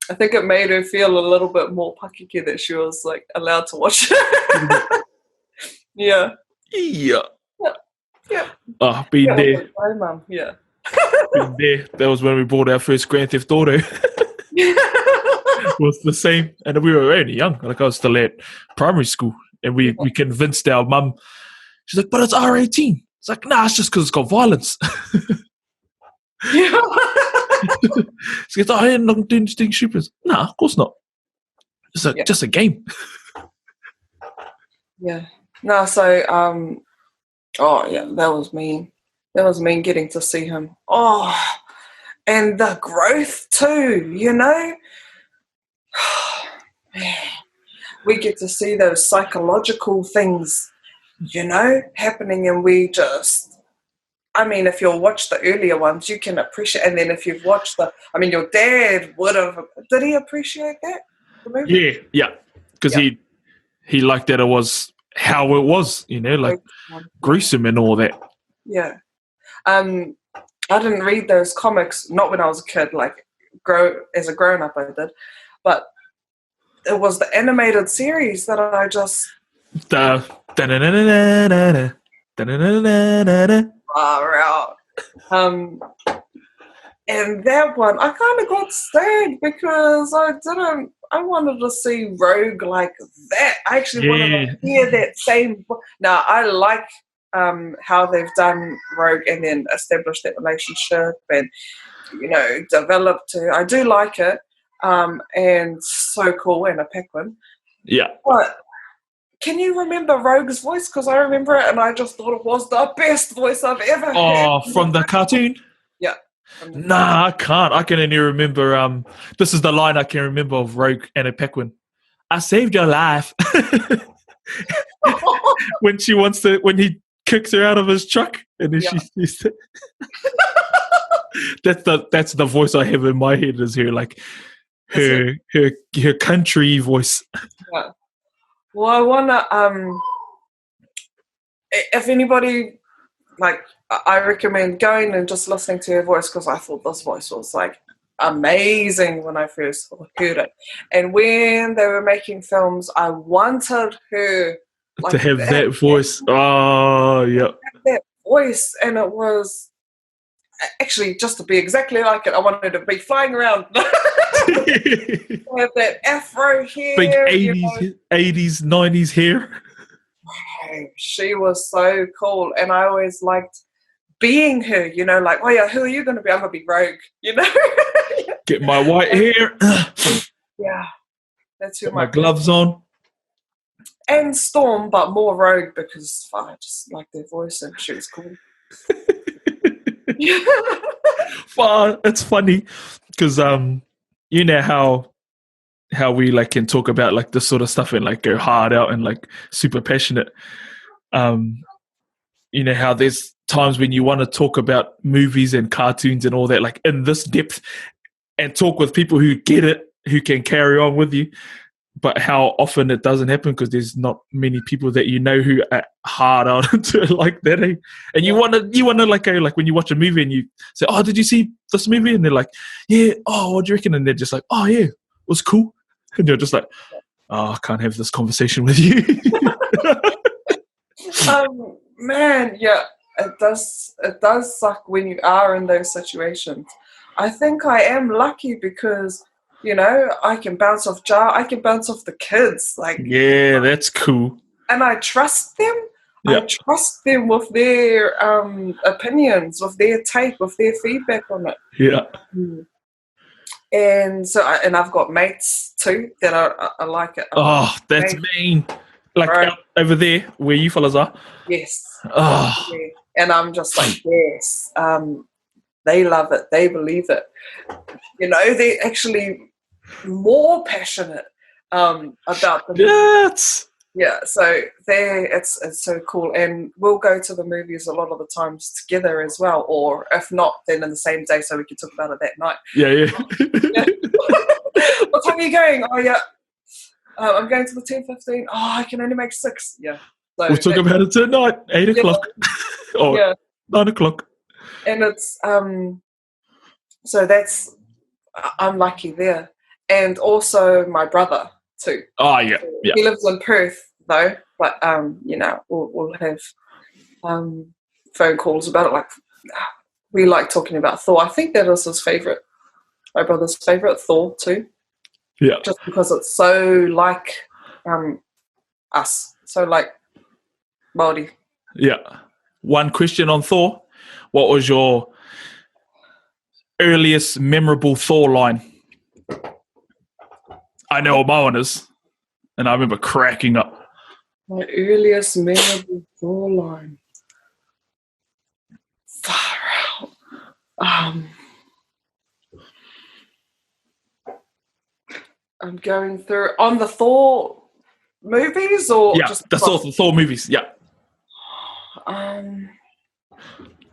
I think it made her feel a little bit more pakike that she was like allowed to watch it. Yeah. Oh, been there. My mum, yeah. Been there. That was when we bought our first Grand Theft Auto. Was the same, and we were only young. Like I was still at primary school, and we convinced our mum. She's like, "But it's R18." It's like, "Nah, it's just because it's got violence." Yeah. She goes, "Oh, I'm not doing anything stupid." Nah, of course not. It's just a game. Yeah. No, so that was mean. That was mean getting to see him. Oh, and the growth too, you know? We get to see those psychological things happening, and we just, I mean, if you'll watch the earlier ones, you can appreciate, and then if you've watched your dad would have, did he appreciate that, the movie? Yeah, because Yeah. he liked that it was how it was, like gruesome and all that. Yeah. I didn't read those comics, not when I was a kid, like as a grown-up I did, but it was the animated series that I just far out. And that one, I kind of got sad because I wanted to see Rogue like that. I actually wanted to hear that same. Now, I like how they've done Rogue and then established that relationship and, developed to. I do like it. And so cool, and a Paquin. Yeah. But can you remember Rogue's voice? Because I remember it and I just thought it was the best voice I've ever heard. Oh, from the cartoon? Yeah. Nah, I can't. I can only remember, this is the line I can remember of Rogue and a Paquin. I saved your life. when he kicks her out of his truck and then she's that's the voice I have in my head, is her like her country voice. Yeah. Well, I wanna if anybody, like, I recommend going and just listening to her voice, because I thought this voice was like amazing when I first heard it. And when they were making films, I wanted her to have that voice. Oh, yeah. That voice, and it was actually, just to be exactly like it, I wanted to be flying around. Have that afro hair. Big 80s, 90s hair. She was so cool, and I always liked being her, like, oh yeah, who are you going to be? I'm going to be Rogue, Get my white hair. Yeah, that's who. Put my gloves on. And Storm, but more Rogue, because I just like their voice and she was cool. It's funny because how we like can talk about like this sort of stuff and like go hard out and like super passionate. How there's times when you want to talk about movies and cartoons and all that like in this depth and talk with people who get it, who can carry on with you, but how often it doesn't happen because there's not many people that who are hard out into it like that, eh? And you want to like go, like when you watch a movie and you say, oh, did you see this movie? And they're like, yeah, oh, what do you reckon? And they're just like, oh yeah, it was cool. And you're just like, oh, I can't have this conversation with you. Man, yeah, it does suck when you are in those situations. I think I am lucky because, I can bounce off Jar, I can bounce off the kids. Like, yeah, that's cool. And I trust them. Yeah. I trust them with their opinions, with their take, with their feedback on it. Yeah. And so, I've got mates too that I like it. Oh, that's mean. Like out over there where you fellas are. Yes. Oh. Yeah. And I'm just like, yes. They love it. They believe it. They're actually more passionate about the movies. Yeah, so it's so cool, and we'll go to the movies a lot of the times together as well, or if not, then in the same day, so we can talk about it that night. Yeah. What time are you going? Oh yeah, I'm going to the 10:15. Oh, I can only make 6. Yeah, so we'll talk about it tonight, 8 o'clock, or 9 o'clock. And it's so that's, I'm lucky there, and also my brother too. Oh yeah. He lives in Perth though, but we'll have phone calls about it. Like, we like talking about Thor. I think that is his favorite. My brother's favorite, Thor too. Yeah. Just because it's so like us, so like Māori. Yeah. One question on Thor: what was your earliest memorable Thor line? I know what my one is, and I remember cracking up. My earliest memorable Thor line. Far out. I'm going through on the Thor movies, or just the Thor movies. Yeah.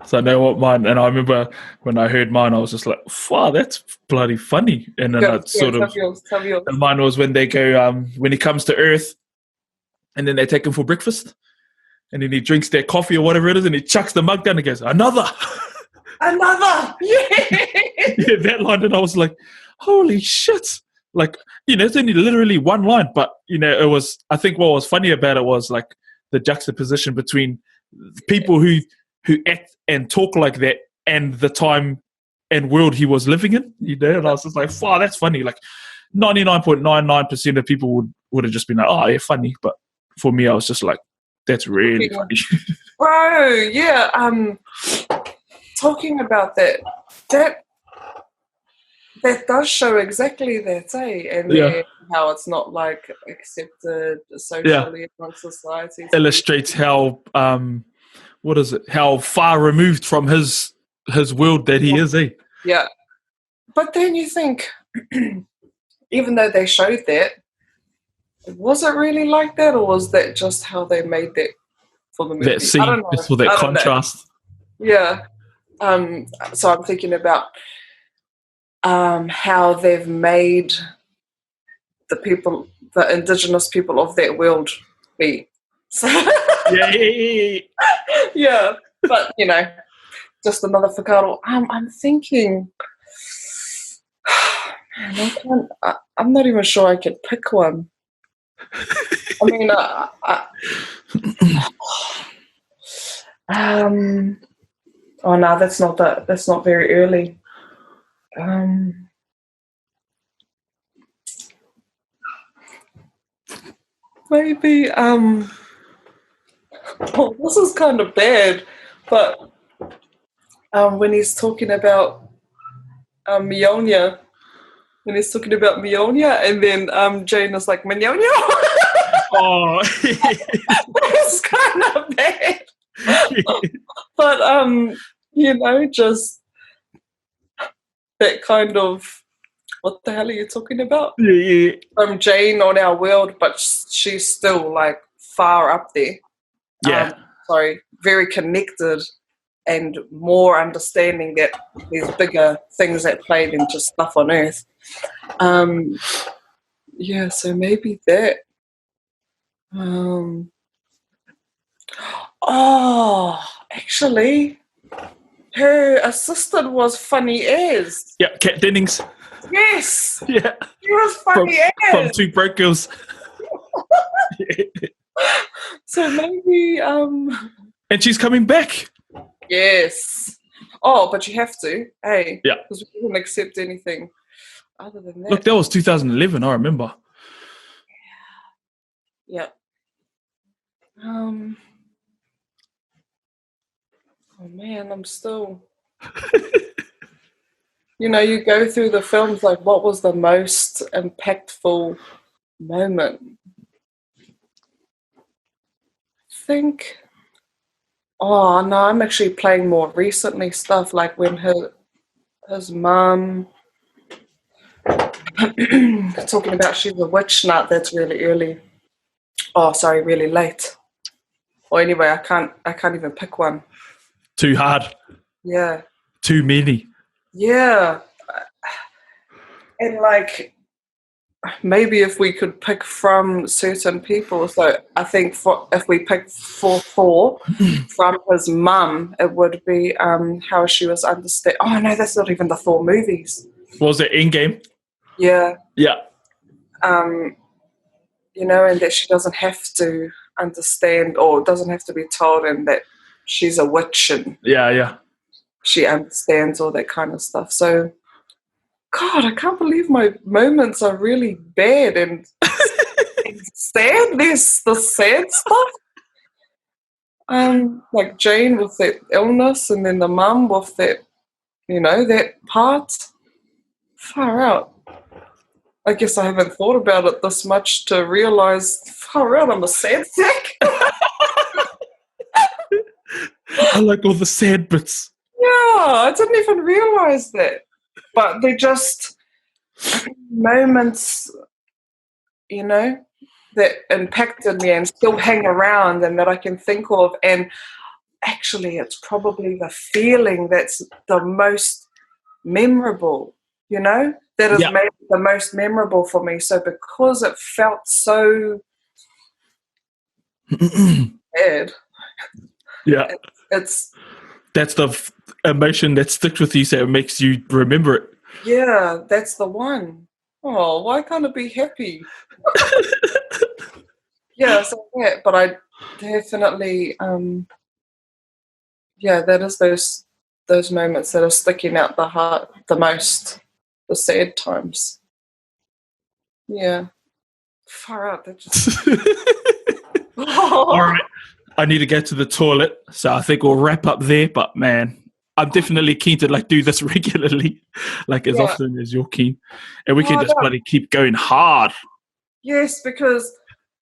So I know what mine, and I remember when I heard mine, I was just like, "Wow, that's bloody funny." And then I sort of, tell yours. and mine was when they go, when he comes to Earth, and then they take him for breakfast, and then he drinks their coffee or whatever it is, and he chucks the mug down and goes, "Another." Another, yeah. Yeah, that line, and I was like, "Holy shit!" Like, it's only literally one line, but it was. I think what was funny about it was like the juxtaposition between people who act and talk like that and the time and world he was living in. And I was just like, "Wow, that's funny." Like, 99.99% of people would have just been like, "Oh, yeah, funny," but for me, I was just like, "That's really funny." Bro, yeah. Talking about that does show exactly that, and then how it's not like accepted socially amongst society. Illustrates how what is it? How far removed from his world that he is, eh? Yeah, but then you think, even though they showed that, was it really like that, or was that just how they made that for the movie? That scene, I don't know. just for that contrast. Yeah. So I'm thinking about how they've made the indigenous people of that world be. So yeah, but just another whakaaro. I'm thinking, man, I'm not even sure I could pick one. I mean, oh no, that's not very early. Maybe well, this is kind of bad, but when he's talking about Mionia, and then Jane is like, Mignonia? Oh. It's kind of bad. But, just that kind of, what the hell are you talking about? Yeah. Jane on our world, but she's still like far up there. Yeah. Very connected and more understanding that there's bigger things at play than just stuff on Earth. So maybe that. Actually, her assistant was funny as. Yeah, Kat Dennings. Yes. Yeah. She was funny as. From Two Broke Girls. So maybe and she's coming back. Yes. Oh, but you have to, hey? Yeah. Because we wouldn't accept anything other than that. Look, that was 2011, I remember. Yeah. Oh man, I'm still you go through the films, like, what was the most impactful moment? Oh no, I'm actually playing more recently stuff, like when his mum talking about she's a witch nut. That's really early. Oh, sorry, really late. Or anyway, I can't even pick one. Too hard. Yeah. Too many. Yeah. And like, maybe if we could pick from certain people. So I think if we picked four from his mum, it would be how she was understand. Oh no, that's not even the 4 movies. What was it, Endgame? Yeah. Yeah. And that she doesn't have to understand, or doesn't have to be told, and that she's a witch, and she understands all that kind of stuff. So, God, I can't believe my moments are really bad and sad. There's the sad stuff. Like Jane with that illness, and then the mum with that, that part. Far out. I guess I haven't thought about it this much to realise, far out, I'm a sad sack. I like all the sad bits. Yeah, I didn't even realise that. But they're just moments, that impacted me and still hang around and that I can think of. And actually it's probably the feeling that's the most memorable, that has made it the most memorable for me. So because it felt so bad, it's that's the emotion that sticks with you, so it makes you remember it. Yeah, that's the one. Oh, why can't it be happy? Yeah, so that, but I definitely, that is those moments that are sticking out the heart the most, the sad times. Yeah, far out. That just. All right, I need to go to the toilet, so I think we'll wrap up there. But man, I'm definitely keen to do this regularly, as often as you're keen, and we can just bloody keep going hard. Yes, because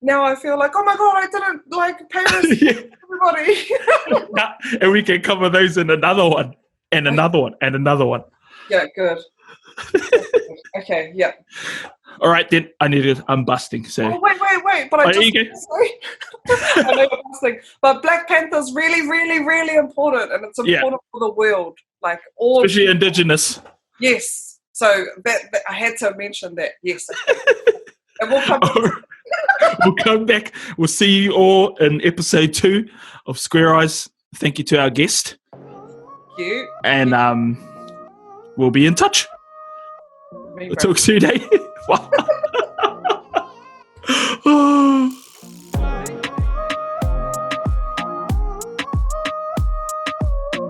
now I feel like, oh my god, I didn't pay this everybody. And we can cover those in another one, and another one, and another one. Yeah, good. Okay, yeah. All right, then I'm busting. So wait, but I just I know you're busting, but Black Panther's really, really, really important, and it's important for the world, all, especially Indigenous. Yes, so that I had to mention that. Yes, okay. And we'll come. We'll come back. We'll see you all in episode 2 of Square Eyes. Thank you to our guest. Thank you. And we'll be in touch. We'll talk soon, eh?